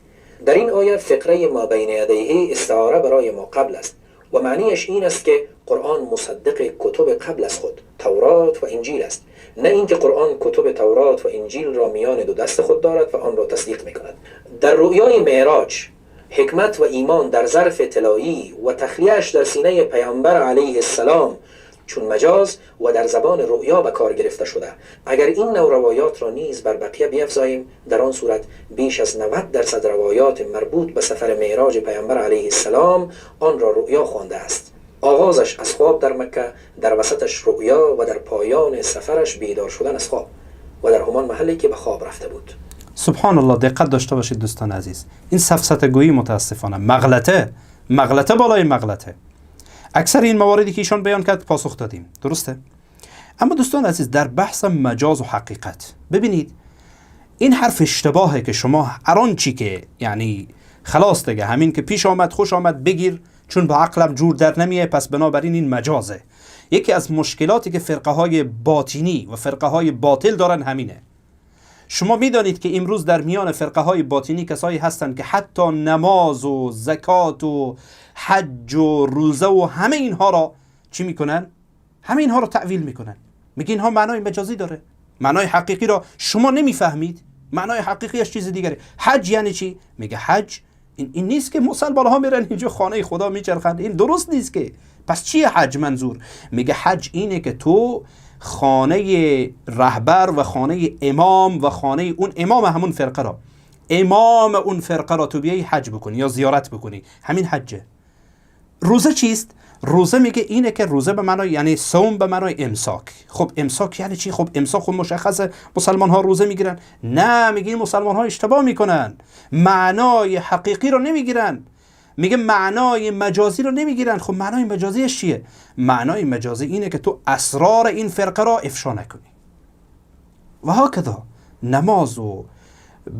در این آیه فقره ما بین یدیه استعاره برای ما قبل است و معنیش این است که قرآن مصدق کتب قبل از خود تورات و انجیل است، نه اینکه قرآن کتب تورات و انجیل را میان دو دست خود دارد و آن را تصدیق میکند. در رؤیای معراج حکمت و ایمان در ظرف طلایی و تخلیه‌اش در سینه پیامبر علیه السلام چون مجاز و در زبان رؤیا به کار گرفته شده. اگر این نوع روایات را نیز بر بقیه بیفزاییم، در آن صورت بیش از 90% روایات مربوط به سفر معراج پیامبر علیه السلام آن را رؤیا خوانده است. آغازش از خواب در مکه، در وسطش رؤیا و در پایان سفرش بیدار شدن از خواب و در همان محلی که به خواب رفته بود. سبحان الله، دقت داشته باشید دوستان عزیز. این سفسطه گویی متاسفانه مغلطه بالای مغلطه. اکثر این مواردی که ایشان بیان کرد پاسخ دادیم، درسته؟ اما دوستان عزیز، در بحث مجاز و حقیقت ببینید این حرف اشتباهه که شما هر چی که یعنی خلاص دیگه همین که پیش آمد خوش آمد بگیر، چون با عقلم جور در نمیه پس بنابراین این مجازه. یکی از مشکلاتی که فرقه های باطینی و فرقه های باطل دارن همینه. شما میدانید که امروز در میان فرقه های باطینی کسایی هستند که حتی نماز و زکات و حج و روزه و همه اینها را چی میکنن؟ همه اینها را تعویل میکنن. میگه اینها معنای مجازی داره، معنای حقیقی را شما نمیفهمید. معنای حقیقیش چیز دیگره. حج یعنی چی؟ میگه حج این نیست که مسلمان ها میرن اینجا خانه خدا میچرخند، این درست نیست که. پس چیه حج منظور؟ میگه حج اینه که تو خانه رهبر و خانه امام و خانه اون امام همون فرقه را، امام اون فرقه را تو بیایی حج بکنی یا زیارت بکنی، همین حجه. روزه چیست؟ روزه میگه اینه که روزه به معنای یعنی صوم به معنای امساک. خب امساک یعنی چی؟ خب امساک خب مشخصه مسلمان ها روزه میگیرن. نه، میگه این مسلمان ها اشتباه میکنن، معنای حقیقی رو نمیگیرن. میگه معنای مجازی رو نمیگیرن. خب معنای مجازیش چیه؟ معنای مجازی اینه که تو اسرار این فرقه را افشا نکنی. و هکذا نماز و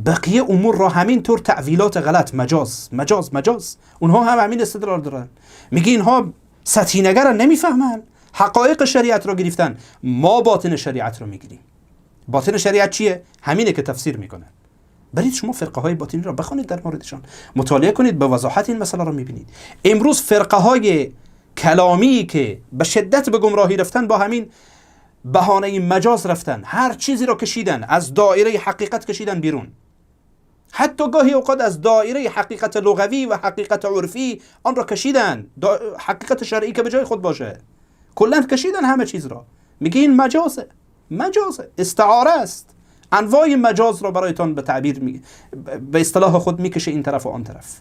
بقیه امور را همین طور تعویلات غلط، مجاز. اونها هم همین استدلال دارن. میگه اینها سطحی نگرن، نمیفهمن، حقایق شریعت را گرفتن. ما باطن شریعت رو میگیریم. باطن شریعت چیه؟ همینه که تفسیر میکنن. برید شما فرقه های باطنی را بخونید، در موردشان مطالعه کنید، به وضاحت این مسئله را میبینید. امروز فرقه های کلامی که به شدت به گمراهی رفتن با همین بهانه مجاز رفتن، هر چیزی را کشیدن، از دایره حقیقت کشیدن بیرون. حتی گاهی اوقات از دایره حقیقت لغوی و حقیقت عرفی آن را کشیدن، حقیقت شرعی که به جای خود باشه، کلا کشیدن همه چیز را. میگه این مجازه، استعاره است. انواع مجاز را برایتان به تعبیر به اصطلاح خود میکشه این طرف و آن طرف.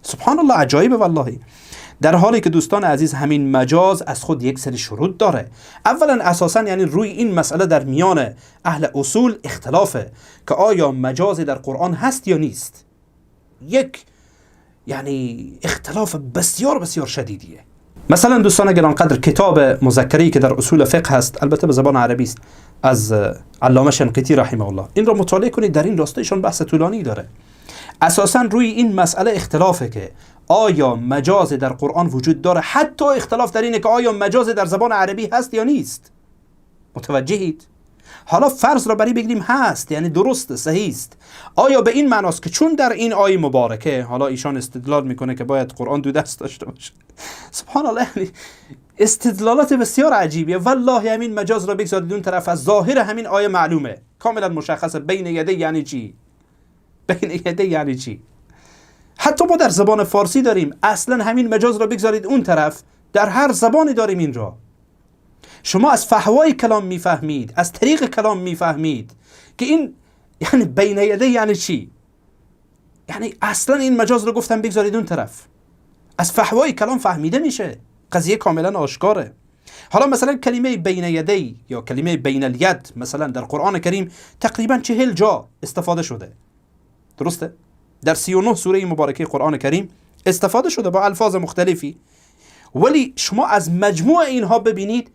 سبحان الله، عجایبه والله. در حالی که دوستان عزیز همین مجاز از خود یک سری شروط داره. اولا اساسا یعنی روی این مسئله در میان اهل اصول اختلافه که آیا مجازی در قرآن هست یا نیست. یک یعنی اختلاف بسیار بسیار شدیدیه. مثلا دوستان گرانقدر کتاب مذکری که در اصول فقه هست، البته به زبان عربی است، از علامه شنقیطی رحمه الله، این را مطالعه کنید. در این راسته ایشان بحث طولانی داره. اساسا روی این مسئله اختلافه که آیا مجاز در قرآن وجود داره. حتی اختلاف در اینه که آیا مجاز در زبان عربی هست یا نیست. متوجهید؟ حالا فرض را بری بگیریم هست، یعنی درست، صحیح است. آیا به این معناست که چون در این آیه مبارکه، حالا ایشان استدلال میکنه که باید قرآن دو دست داشته باشه. سبحان الله، یعنی استدلالات بسیار عجیبیه. والله همین مجاز را بگذارید اون طرف، از ظاهر همین آیه معلومه، کاملا مشخصه. بین یدی یعنی چی؟ بین یدی یعنی چی؟ حتی ما در زبان فارسی داریم. اصلا همین مجاز را بگذارید اون طرف، در هر زبانی داریم این را. شما از فحوای کلام میفهمید، از طریق کلام میفهمید که این یعنی بین یدی یعنی چی. یعنی اصلا این مجاز رو گفتم بگذارید اون طرف، از فحوای کلام فهمیده میشه، قضیه کاملا آشکاره. حالا مثلا کلمه بین یدی یا کلمه بین الید مثلا در قرآن کریم تقریبا 40 جا استفاده شده، درسته؟ در 39 سوره مبارکه قرآن کریم استفاده شده با الفاظ مختلفی. ولی شما از مجموع اینها ببینید،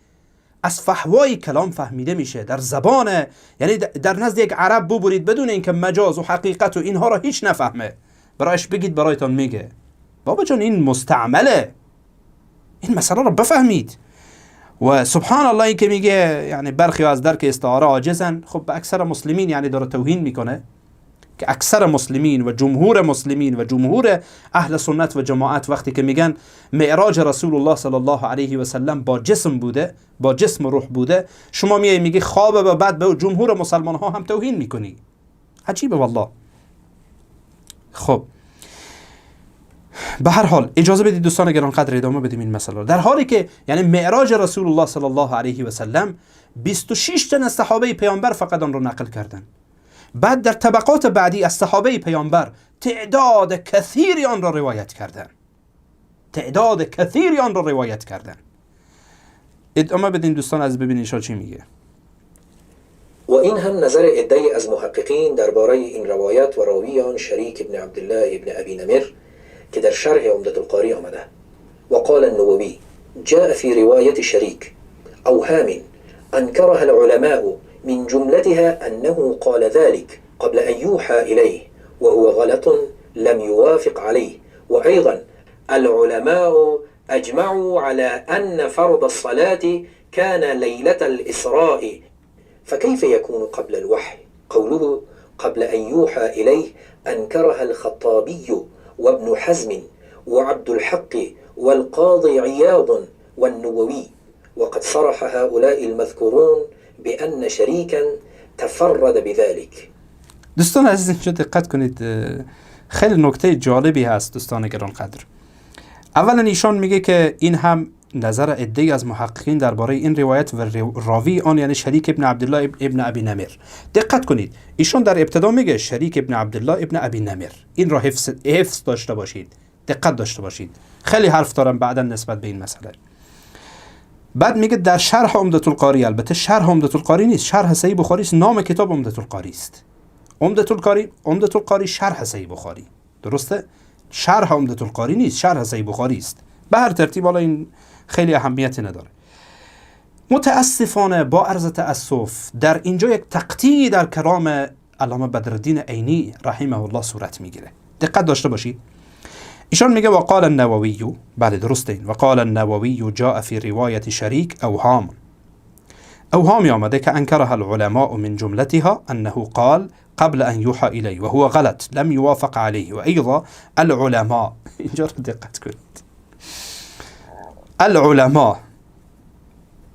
از فحوای کلام فهمیده میشه در زبان، یعنی در نزد یک عرب ببرید بدون اینکه مجاز و حقیقت و اینها را هیچ نفهمه، برایش بگید برایتان میگه بابا جان این مستعمله، این مسئله را بفهمید. و سبحان الله این که میگه یعنی برخی از درک استعاره عاجزن، خب به اکثر مسلمین یعنی داره توهین میکنه که اکثر مسلمین و جمهور مسلمین و جمهور اهل سنت و جماعت وقتی که میگن معراج رسول الله صلی الله علیه و سلم با جسم بوده، با جسم و روح بوده، شما میگی خوابه و بعد به جمهور مسلمان ها هم توهین میکنی. عجیبه والله. خب به هر حال اجازه بدید دوستان گرانقدر ادامه بدیم این مسئله. در حالی که یعنی معراج رسول الله صلی الله علیه و سلم 26 تن از صحابه پیامبر فقط آن را نقل کردند. بعد در طبقات بعدی از صحابه پیامبر تعداد کثیری آن را روایت کردند. ادامه بدین دوستان از ببینید ایشان چی میگه. و این هم نظر عده‌ای از محققین درباره این روایت و راوی آن شریک ابن عبدالله ابن ابی نمر که در شرح عمدة القاری آمده. وقال النووي جاء في رواية شريك أوهام أنكرها العلماء من جملتها أنه قال ذلك قبل أن يوحى إليه وهو غلط لم يوافق عليه. وأيضا العلماء أجمعوا على أن فرض الصلاة كان ليلة الإسراء، فكيف يكون قبل الوحي؟ قوله قبل أن يوحى إليه أنكرها الخطابي وابن حزم وعبد الحق والقاضي عياض والنووي، وقد صرح هؤلاء المذكورون بأن شريكا تفرد بذلك. دوستان عزیز اینجا دقت کنید، خیلی نکته جالبی هست دوستان گرانقدر. اولا ایشان میگه که این هم نظر عده‌ای از محققین درباره این روایت و راوی آن یعنی شریک ابن عبدالله ابن ابی نمر. دقت کنید ایشان در ابتدا میگه شریک ابن عبدالله ابن ابی نمر. این را حفظ داشته باشید، دقت داشته باشید. خیلی حرف دارم بعدا نسبت به این مسئله. بعد میگه در شرح عمدة القاری، البته شرح عمدة القاری نیست، شرح صحیح بخاری است، نام کتاب عمدة القاری است. عمدة القاری شرح صحیح بخاری، درسته؟ شرح عمدة القاری نیست، شرح صحیح بخاری است. به هر ترتیب حالا این خیلی اهمیتی نداره. متاسفانه با عرض تأسف در اینجا یک تقطیع در کلام علامه بدرالدین عینی رحمه الله صورت میگیره. دقت داشته باشید. ایشان میگه وقال النووي، بله درسته این، وقال النووي جاء في رواية شريك اوهامی آمده که انکرها العلماء من جملتها انه قال قبل ان يوحى اليه وهو غلط لم يوافق عليه. و ايضا العلماء، اینجا رو دقت کنید، العلماء،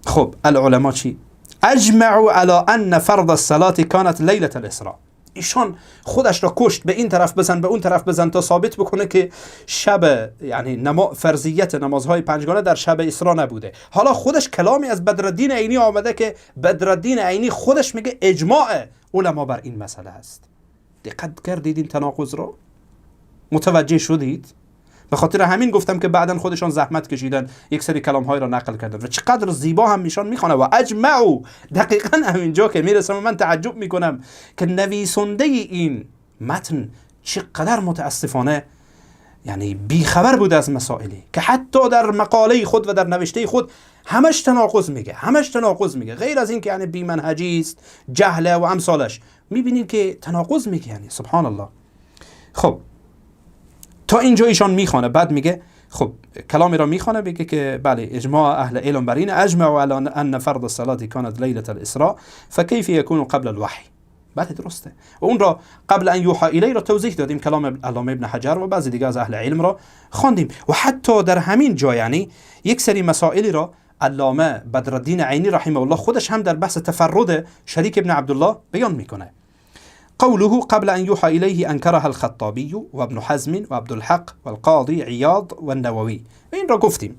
خب العلماء چی؟ اجمعوا على ان فرض الصلاة كانت ليلة الاسراء. ایشان خودش را کشت، به این طرف بزن به اون طرف بزن تا ثابت بکنه که شب یعنی فرضیت نمازهای پنجگانه در شب اسراء نبوده. حالا خودش کلامی از بدرالدین عینی آمده که بدرالدین عینی خودش میگه اجماع علما بر این مسئله است. دقت کردید این تناقض رو؟ متوجه شدید؟ به خاطر همین گفتم که بعداً خودشان زحمت کشیدن یک سری کلام‌های را نقل کردن و چقدر زیبا هم میشان میخونه. و اجمعوا، دقیقاً همینجا که میرسم من تعجب میکنم که نویسنده این متن چقدر متاسفانه یعنی بیخبر بود از مسائلی که حتی در مقاله خود و در نوشته خود همش تناقض میگه، غیر از این که یعنی بی منهجی است، جهله و امثالش، میبینیم که تناقض میگه، یعنی سبحان الله. خب تا اینجا ایشان میخوانه، بعد میگه خب کلامی را میخوانه، میگه که بله اجماع اهل علم بر این اجمعوا علی ان فرض الصلاة كانت ليلة الاسراء فكيف يكون قبل الوحی. بله درسته و اون را قبل ان یوحى الی را توضیح دادیم، کلام علامه ابن حجر و بعضی دیگه از اهل علم را خواندیم. و حتی در همین جا یعنی یک سری مسائلی را علامه بدرالدین عینی رحمه الله خودش هم در بحث تفرد شریک ابن عبدالله بیان میکنه. قوله قبل أن يوحى إليه أنكرها الخطابي وابن حزم وعبد الحق والقاضي عياض والنووي. این را گفتیم.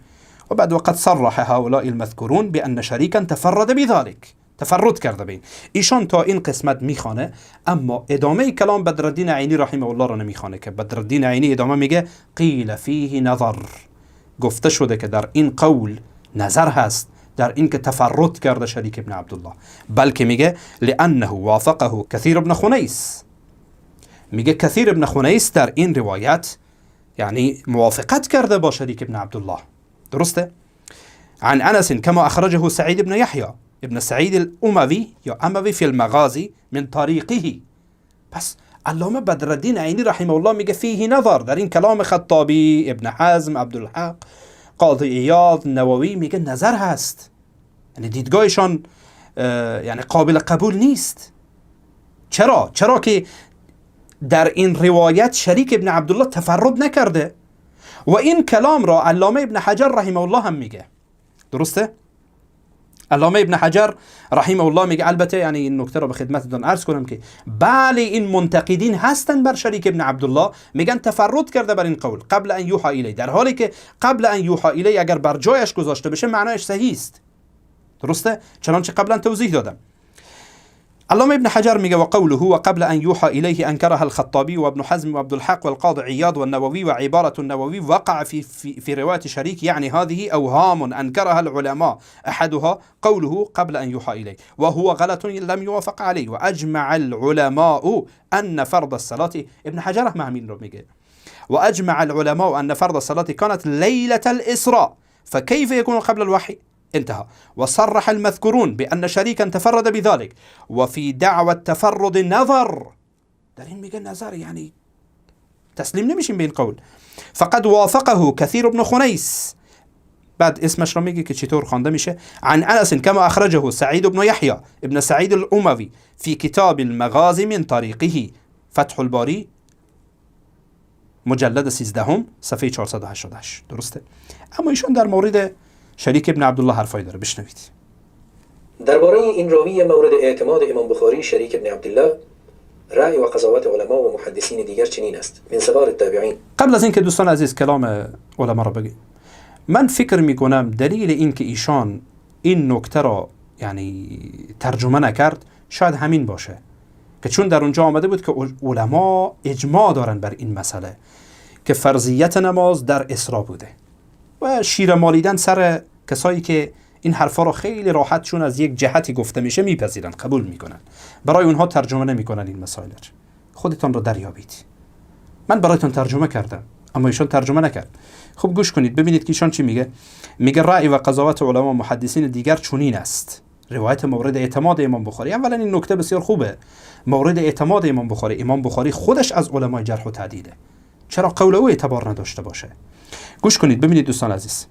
و بعد وقد صرح هؤلاء المذكورون بأن شريكا تفرد بذلك، تفرد کرده بین. ایشان تا این قسمت میخوانه، اما ادامه کلام بدرالدین عینی رحمه الله را نمیخوانه که بدرالدین عینی ادامه میگه قیل فیه نظر، گفته شده که در این قول نظر هست، در این که تفرد کرده شریک ابن عبدالله، بلکه میگه لانه وافقه کثیر ابن خنیس، میگه کثیر ابن خنیس در این روایت یعنی موافقت کرده با شریک ابن عبدالله، درسته؟ عن انس كما اخرجه سعید ابن یحیی ابن سعید الاموی یا اموی فی المغازی من طریقه. پس علامه بدرالدین عینی رحمه الله میگه فیه نظر، در این کلام خطابی، ابن حزم، عبدالحق، قاضی عیاض، نووی، میگه نظر هست، یعنی دیدگاهشان یعنی قابل قبول نیست. چرا که در این روایت شریک ابن عبدالله تفرد نکرده و این کلام را علامه ابن حجر رحمه الله هم میگه، درسته؟ علامه ابن حجر رحمه الله میگه، البته یعنی این نکته رو به خدمتتون عرض کنم که بله این منتقدین هستن بر شریک ابن عبدالله، میگن تفرد کرده بر این قول قبل ان یوحى الی، در حالی که قبل ان یوحى الی اگر بر جایش گذاشته بشه معنایش صحیح است. درسته؟ چنانچه قبلا توضیح دادم. علامه ابن حجر میگه و قوله و قبل ان یوحى الیه انکرها الخطابی و ابن حزم و عبد الحق و القاضي عیاض و النووي و عبارة النووي وقع في رواية شريك يعني هذه اوهام انكرها العلماء احدها قوله قبل ان يوحى اليه وهو غلط لم يوافق عليه واجمع العلماء ان فرض الصلاة. ابن حجر هم همین رو میگه واجمع العلماء ان فرض الصلاة كانت ليلة الاسراء فكيف يكون قبل الوحي. انتهى. وصرح المذكورون بأن شريكا تفرد بذلك وفي دعوى التفرد نظر، در این میگه نظر یعنی تسلیم نمیشیم به این قول. فقد وافقه كثير بن خنيس، بعد اسمش رو میگه که چطور خوانده میشه، عن انس كما اخرجه سعيد بن يحيى ابن سعيد الاموي في كتاب المغازي من طريقه فتح الباري مجلد 13 صفحه 488. درسته؟ اما ایشون در مورد شریک ابن عبدالله حرفایی داره، بشنوید. درباره این راوی مورد اعتماد امام بخاری شریک ابن عبدالله رأی و قضاوت علما و محدثین دیگر چنین است من صغار التابعین. قبل از اینکه دوستان عزیز کلام علما را بگیم، من فکر میکنم دلیل این که ایشان این نکته را یعنی ترجمه نکرد شاید همین باشه که چون در اونجا آمده بود که علما اجماع دارن بر این مسئله که فرضیت نماز در اسرا بوده و شیر مالیدن سر کسایی که این حرفا رو خیلی راحت چون از یک جهتی گفته میشه میپذیرن، قبول میکنن، برای اونها ترجمه نمیکنن این مسائل. خودتون رو دریابید. من برایتون ترجمه کردم اما ایشان ترجمه نکرد. خب گوش کنید ببینید که ایشان چی میگه. میگه رأی و قضاوت علما و محدثین دیگر چنین است. روایت مورد اعتماد امام بخاری. اولا این نکته بسیار خوبه، مورد اعتماد امام بخاری. امام بخاری خودش از علمای جرح و تعدیله، چرا قول او اعتبار نداشته باشه؟ گوش کنید ببینید دوستان عزیز.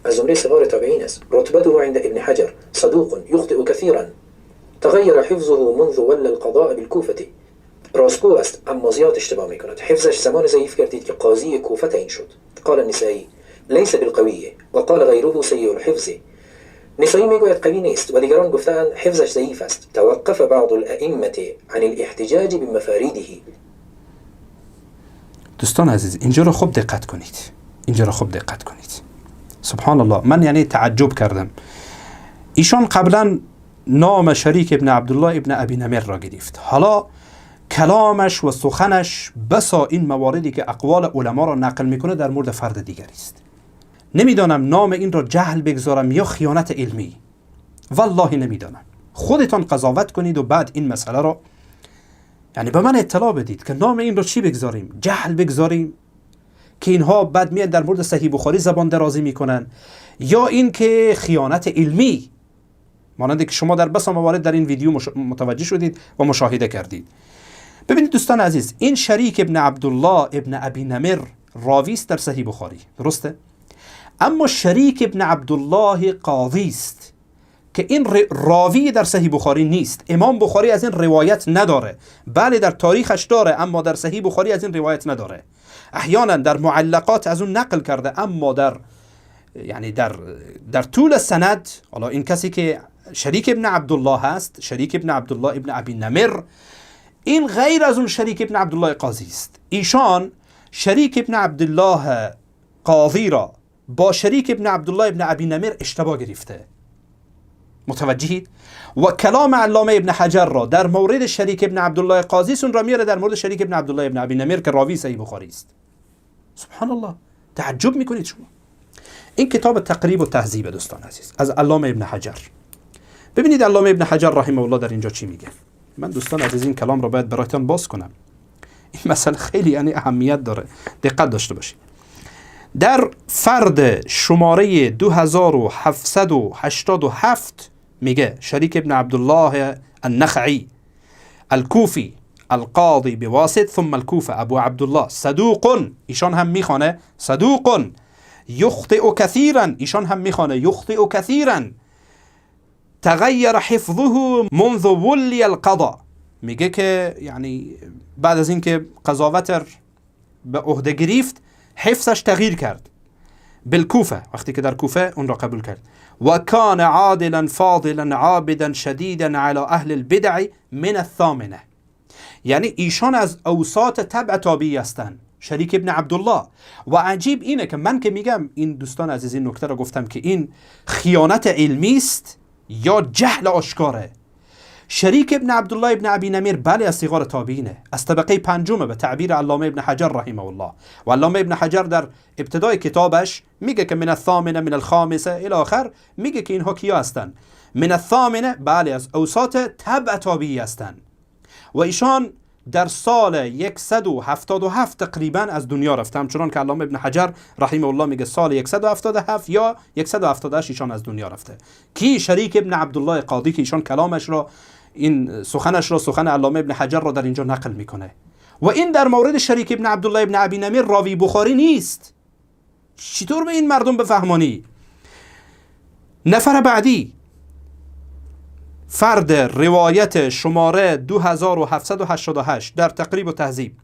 از جمله صغار تابعین است. رتبته عند ابن حجر صدوق يخطئ كثيرا تغير حفظه منذ ولى القضاء بالكوفة. راستگو است اما زیاد اشتباه میکند. حفظش زمان ضعیف کردید که قاضی کوفه تعیین شد. قال النسائی ليس بالقوی و قال غیره سیء الحفظ. نسائی میگوید قوی نیست و دیگران گفتند حفظش ضعیف است. توقف بعض الائمه عن الاحتجاج بمفاريده. دوستان عزیز اینجا رو خوب دقت کنید، اینجا رو خوب دقت کنید. سبحان الله، من یعنی تعجب کردم. ایشان قبلا نام شریک ابن عبدالله ابن ابی نمر را گرفت، حالا کلامش و سخنش بسا این مواردی که اقوال علما را نقل میکنه در مورد فرد دیگری است. نمیدانم نام این را جهل بگذارم یا خیانت علمی، والله نمیدانم. خودتان قضاوت کنید و بعد این مسئله را یعنی به من اطلاع بدید که نام این را چی بگذاریم؟ جهل بگذاریم که اینها بعد میان در مورد صحیح بخاری زبان درازی میکنن، یا این که خیانت علمی مانند که شما در بسا موارد در این ویدیو متوجه شدید و مشاهده کردید. ببینید دوستان عزیز، این شریک ابن عبدالله ابن ابی نمر راوی است در صحیح بخاری، درسته؟ اما شریک ابن عبدالله قاضی است که این راوی در صحیح بخاری نیست. امام بخاری از این روایت نداره، بله در تاریخش داره اما در صحیح بخاری از این روایت نداره. احیانا در معلقات از اون نقل کرده اما در یعنی در طول سند، حالا این کسی که شریک ابن عبدالله هست، شریک ابن عبدالله ابن ابی نمر، این غیر از اون شریک ابن عبدالله قاضی است. ایشان شریک ابن عبدالله قاضی را با شریک ابن عبدالله ابن ابی نمر اشتباه گرفته. متوجهید؟ و کلام علامه ابن حجر را در مورد شریک ابن عبدالله قاضی سون را میاره در مورد شریک ابن عبدالله ابن ابی نمر که راوی صحیح بخاری است. سبحان الله، تعجب میکنید شما. این کتاب تقریب و تهذیب دوستان عزیز از علامه ابن حجر. ببینید علامه ابن حجر رحمه الله در اینجا چی میگه. من دوستان عزیز این کلام را باید برایتان باز کنم، این مسئله خیلی یعنی اهمیت داره، دقت داشته باشید. در فرد شماره 2787 میگه شریک ابن عبدالله النخعی الكوفی القاضی بواسط ثم الكوفه ابو عبدالله صدوق، ایشان هم میخوانه صدوق، یخطئ کثیرا، ایشان هم میخوانه یخطئ کثیرا، تغیر حفظه منذ ولی القضاء، میگه که یعنی بعد از اینکه قضاوت به عهده گرفت حفظش تغییر کرد. بالکوفه، وقتی که در کوفه اون را قبول کرد. و کان عادلا فاضلا عابدا شدیدا علی اهل البدع من الثامنه، یعنی ایشان از اوساط تبع تابعی هستند، شریک ابن عبدالله. و عجیب اینه که من که میگم، این دوستان عزیز این نکته رو گفتم که این خیانت علمی است یا جهل آشکاره. شریک ابن عبدالله ابن ابی نمیر بله از صغار تابعینه، از طبقه پنجمه به تعبیر علامه ابن حجر رحمه الله. و علامه ابن حجر در ابتدای کتابش میگه که من الثامنه من الخامسه الی آخر، میگه که اینها کیا هستن؟ من الثامنه بله از اوساط تبع تابعی هستن. و ایشان در سال 177 تقریبا از دنیا رفتن، چون که علامه ابن حجر رحمه الله میگه سال 177 یا 178 ایشان از دنیا رفته. کی؟ شریک ابن عبدالله قاضی که ایشان کلامش را، این سخنش را، سخن علامه ابن حجر را در اینجا نقل میکنه. و این در مورد شریک ابن عبدالله ابن ابی نمیر راوی بخاری نیست. چطور به این مردم بفهمانی؟ نفر بعدی، فرد روایت شماره 2788 در تقریب و تهذیب،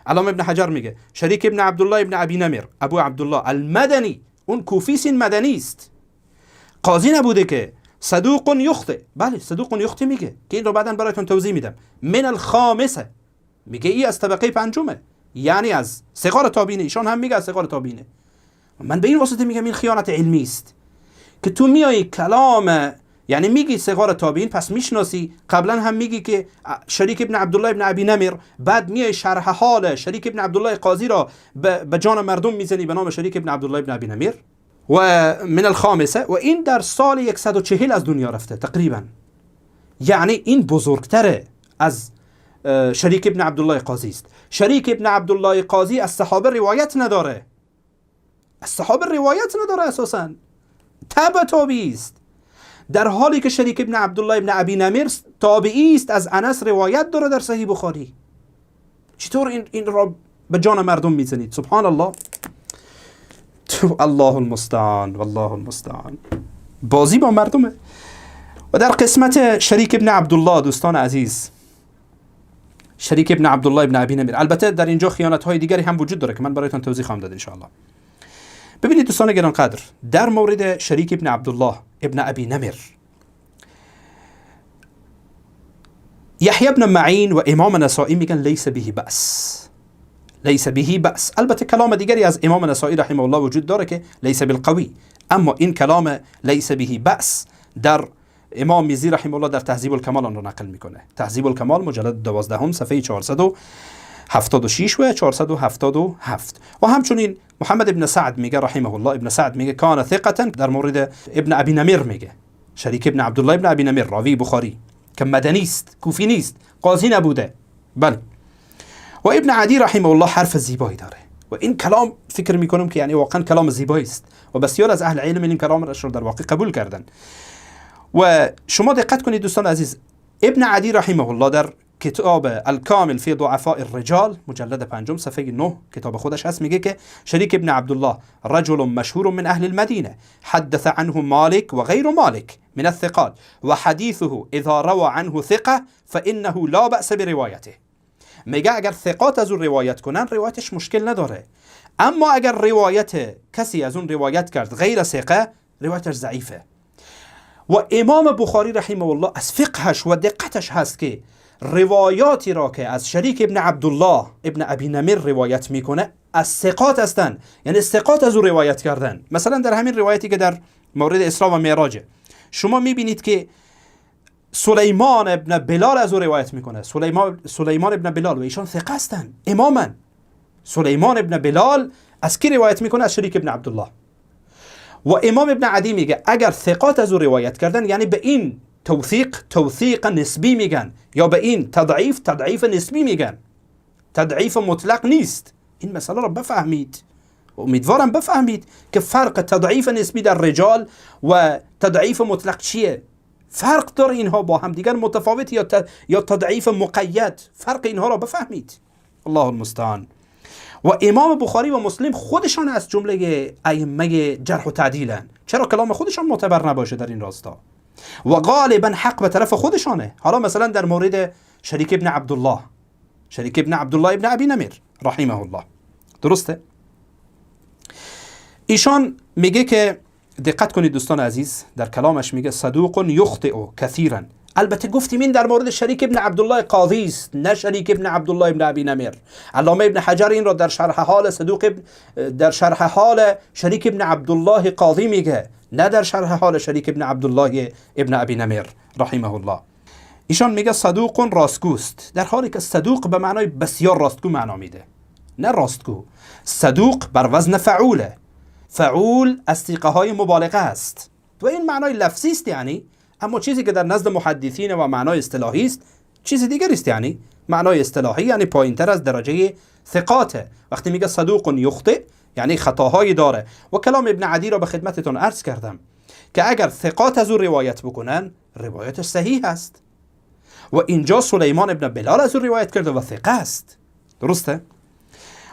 علامه ابن حجر میگه شریک ابن عبدالله ابن ابی نمیر ابو عبدالله المدنی، اون کوفی مدنی است، قاضی نبوده که، صدوق یخطئ، بله صدوق یخطئ میگه که این رو بعداً براتون توضیح میدم. من الخامسه میگه ای از طبقه پنجمه، یعنی از صغار تابعینه، ایشان هم میگه از صغار تابعینه. من به این واسطه میگم این خیانت علمی است که تو میای کلام، یعنی میگی صغار تابعین پس میشناسی، قبلا هم میگی که شریک ابن عبدالله ابن ابی نمیر، بعد میای شرح حال شریک ابن عبدالله قاضی را به جان مردم میزنی به نام شریک ابن عبدالله ابن ابی نمیر. و من الخامسه، و این در سال 140 از دنیا رفته تقریبا، یعنی این بزرگتره از شریک ابن عبدالله قاضی است. شریک ابن عبدالله قاضی از صحابه روایت نداره، از صحابه روایت نداره، اساسا تبع تابعی است، در حالی که شریک ابن عبدالله ابن ابی نمیر تابعی است، از انس روایت داره در صحیح بخاری. چطور این را به جان مردم میزنید؟ سبحان الله. الله المستعان والله المستعان. بازی با مردمه. و در قسمت شریک ابن عبدالله دوستان عزیز، شریک ابن عبدالله ابن ابی نمیر، البته در اینجا خیانت های دیگری هم وجود داره که من برایتون توضیح خواهم داد ان شاء الله. ببینید دوستان گرانقدر، در مورد شریک ابن عبدالله ابن ابی نمیر، یحیی ابن معین و امام نسائی میگن لیس به بأس، لیس به بأس. البته کلام دیگری از امام نسائی رحمه الله وجود داره که لیس بالقوی، اما این کلام لیس به بأس در امام میزی رحمه الله در تهذیب الکمال آن را نقل میکنه. تهذیب الکمال مجلد 12 صفحه 476 و 477. و همچنین محمد ابن سعد میگه رحمه الله، ابن سعد میگه کان ثقة، در مورد ابن ابی نمیر میگه شریک ابن عبدالله ابن ابی نمیر راوی بخاری که مدنی است، کوفی نیست، قاضی نبوده. بله. و ابن عدی رحمه الله حرف زیبایی داره و این کلام فکر میکنم که یعنی واقعا کلام زیبایی است و بسیار از اهل علم این کلام را در واقع قبول کردن. و شما دقت کنید دوستان عزیز، ابن عدی رحمه الله در کتاب الکامل فی ضعفاء الرجال مجلد 5 صفحه 9 کتاب خودش هست، میگه که شریک ابن عبدالله رجل مشهور من اهل المدینه حدث عنه مالک و غیر مالک من الثقات و حدیثه اذا روى عنه ثقه فانه لا بأس بروايته. میگه اگر ثقات از اون روایت کنن روایتش مشکل نداره، اما اگر روایت کسی از اون روایت کرد غیر ثقه روایتش ضعیفه. و امام بخاری رحمه الله از فقهش و دقتش هست که روایاتی را که از شریک ابن عبدالله ابن ابی نمیر روایت میکنه از ثقات هستن، یعنی ثقات از او روایت کردن. مثلا در همین روایتی که در مورد اسراء و معراج شما میبینید که سلیمان ابن بلال از او روایت میکنه، سلیمان ابن بلال، و ایشان ثقه هستن اماما. سلیمان ابن بلال از کی روایت میکنه؟ از شریک ابن عبدالله. و امام ابن عدی میگه اگر ثقات از او روایت کردن، یعنی به این توثیق نسبی میگن، یا به این تضعیف نسبی میگن، تضعیف مطلق نیست. این مسئله را بفهمید، امیدوارم بفهمید که فرق تضعیف نسبی در رجال و تضعیف مطلق چیه. فرق داره اینها با هم دیگر متفاوت، یا تضعیف مقید، فرق اینها را بفهمید. الله المستعان. و امام بخاری و مسلم خودشان از جمله ائمه جرح و تعدیلن، چرا کلام خودشان معتبر نباشه در این راستا؟ و غالبا حق به طرف خودشانه. حالا مثلا در مورد شریک ابن عبدالله ابن ابی نمیر رحمه الله، درسته؟ ایشان میگه که دقت کنید دوستان عزیز، در کلامش میگه صدوق یخطئ کثیرا. البته گفتیم این در مورد شریک ابن عبدالله قاضی است، نه شریک ابن عبدالله ابن ابی نمیر. علامه ابن حجر این را در شرح حال در شرح حال شریک ابن عبدالله قاضی میگه، نه در شرح حال شریک ابن عبدالله ابن ابی نمیر رحمه الله. ایشان میگه صدوق راستگوست، در حالی که صدوق به معنای بسیار راستگو معنا میده، نه راستگو. صدوق بر وزن فعوله، فعول از صیغه های مبالغه است و این معنای لفظی است یعنی، اما چیزی که در نزد محدثین و معنای اصطلاحی است چیز دیگری است. یعنی معنای اصطلاحی یعنی پایینتر از درجه ثقاته. وقتی میگه صدوق یخطئ یعنی خطاهایی داره. و کلام ابن عدی را به خدمتتون عرض کردم که اگر ثقات از او روایت بکنن روایتش صحیح است، و اینجا سلیمان ابن بلال از او روایت کرده و ثقه است. درسته؟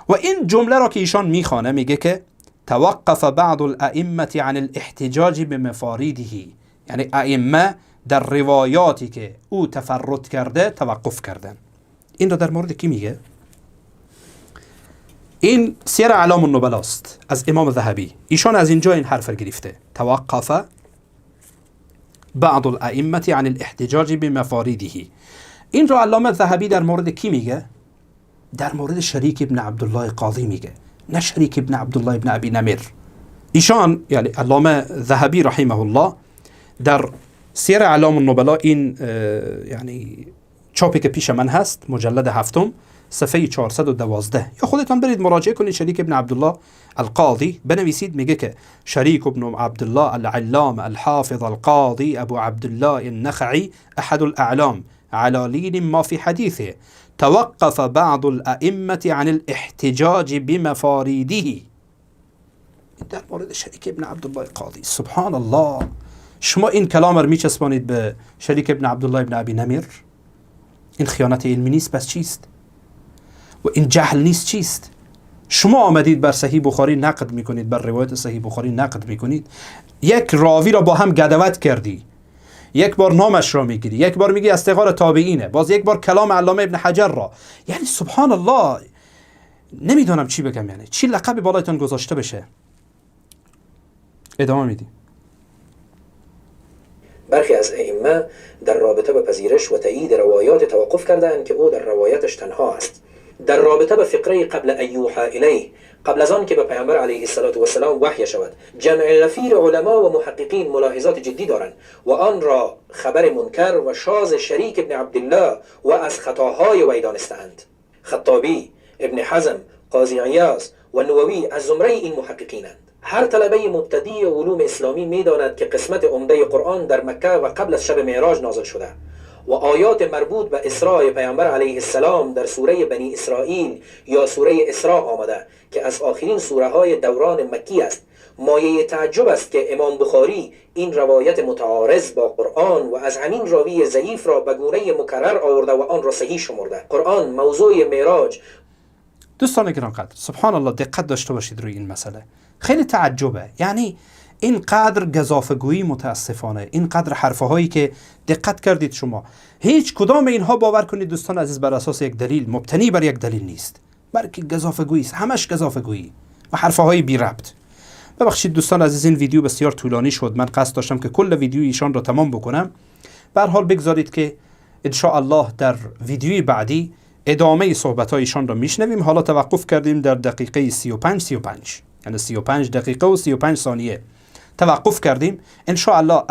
و این جمله را که ایشان میخوانه میگه که توقف بعض الائمه عن الاحتجاج بمفاریده، یعنی ائمه در روایاتی که او تفرد کرده توقف کردن. این را در مورد کی میگه؟ این سیر اعلام النبلا است از امام ذهبی. ایشان از اینجا این حرف گرفته، توقف بعض الائمه عن الاحتجاج بمفاریده. این را علامه ذهبی در مورد کی میگه؟ در مورد شریک ابن عبدالله قاضی میگه، نه شریک ابن عبدالله ابن ابی نمیر. ایشان یعنی علامه ذهبی رحمه الله در سیر اعلام النبلا، این یعنی چاپی که پیش من هست، مجلد 7 صفحه 412، یا خودتان برید مراجعه کنید. شریک ابن عبدالله القاضی بنویسید، میگه که شریک ابن عبدالله العلام الحافظ القاضی ابو عبدالله النخعی احد الاعلام على لين ما في حديثه توقف بعض الائمه عن الاحتجاج بمفاريده. در مورد شریک ابن عبدالله قاضی. سبحان الله، شما این کلام رو میچسبانید به شریک ابن عبدالله ابن ابی نمیر؟ این خیانت علمی نیست پس چیست؟ و این جهل نیست چیست؟ شما آمدید بر صحیح بخاری نقد میکنید، بر روایت صحیح بخاری نقد میکنید، یک راوی را با هم گدوت کردی، یک بار نامش را میگیری، یک بار میگی از صغار تابعینه، باز یک بار کلام علامه ابن حجر را. یعنی سبحان الله، نمیدونم چی بگم، یعنی چی لقب بالایتون گذاشته بشه. ادامه میدیم. برخی از ائمه در رابطه به پذیرش و تایید روایات توقف کردند که او در روایتش تنها است. در رابطه به فقره قبل ان یوحى الیه، قبل از آن که به پیامبر علیه السلام وحی شود، جمع غفیر علما و محققین ملاحظات جدی دارند و آن را خبر منکر و شاذ شریک ابن عبدالله و از خطاهای وی دانستند. خطابی، ابن حزم، قاضی عیاض و نووی از زمره این محققینند. هر طلبه مبتدی علوم اسلامی می‌داند که قسمت عمده قرآن در مکه و قبل از شب معراج نازل شده و آیات مربوط به اسراء پیامبر علیه السلام در سوره بنی اسرائیل یا سوره اسراء آمده که از آخرین سوره های دوران مکی است. مایه تعجب است که امام بخاری این روایت متعارض با قرآن و از همین راوی ضعیف را به گونه مکرر آورده و آن را صحیح شمرده. قرآن موضوع معراج. دوستان گرانقدر، سبحان الله، دقت داشته باشید روی این مسئله. خیلی تعجبه، یعنی اینقدر گزافه‌گویی، متاسفانه اینقدر حرفهایی که دقت کردید شما، هیچ کدام اینها باور کنید دوستان عزیز بر اساس یک دلیل، مبتنی بر یک دلیل نیست، بلکه گزافه‌گویی است، همش گزافه‌گویی و حرفهای بی ربط. ببخشید دوستان عزیز، این ویدیو بسیار طولانی شد، من قصد داشتم که کل ویدیو ایشان را تمام بکنم. به هر حال بگذارید که ان شاء الله در ویدیوی بعدی ادامه صحبت‌های ایشان را میشنویم. حالا توقف کردیم در دقیقه 35 یعنی 35 دقیقه و 35 ثانیه توقف کردیم. ان شاء الله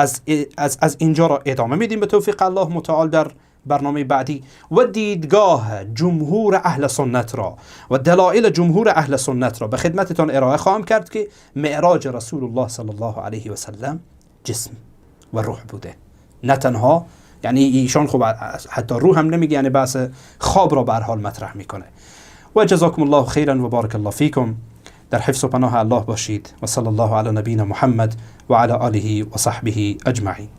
از اینجا را ادامه میدیم به توفیق الله متعال در برنامه بعدی و دیدگاه جمهور اهل سنت را و دلایل جمهور اهل سنت را به خدمتتان ارائه خواهم کرد که معراج رسول الله صلی الله علیه و سلم جسم و روح بوده، نه تنها، یعنی ایشان خب حتی روح هم نمیگه، یعنی بحث خواب را به هر حال مطرح میکنه. و جزاکم الله خیرا و بارک الله فیکم. در حفظ و پناه الله باشید و صلی الله علی نبینا محمد و علی آله و صحبه اجمعین.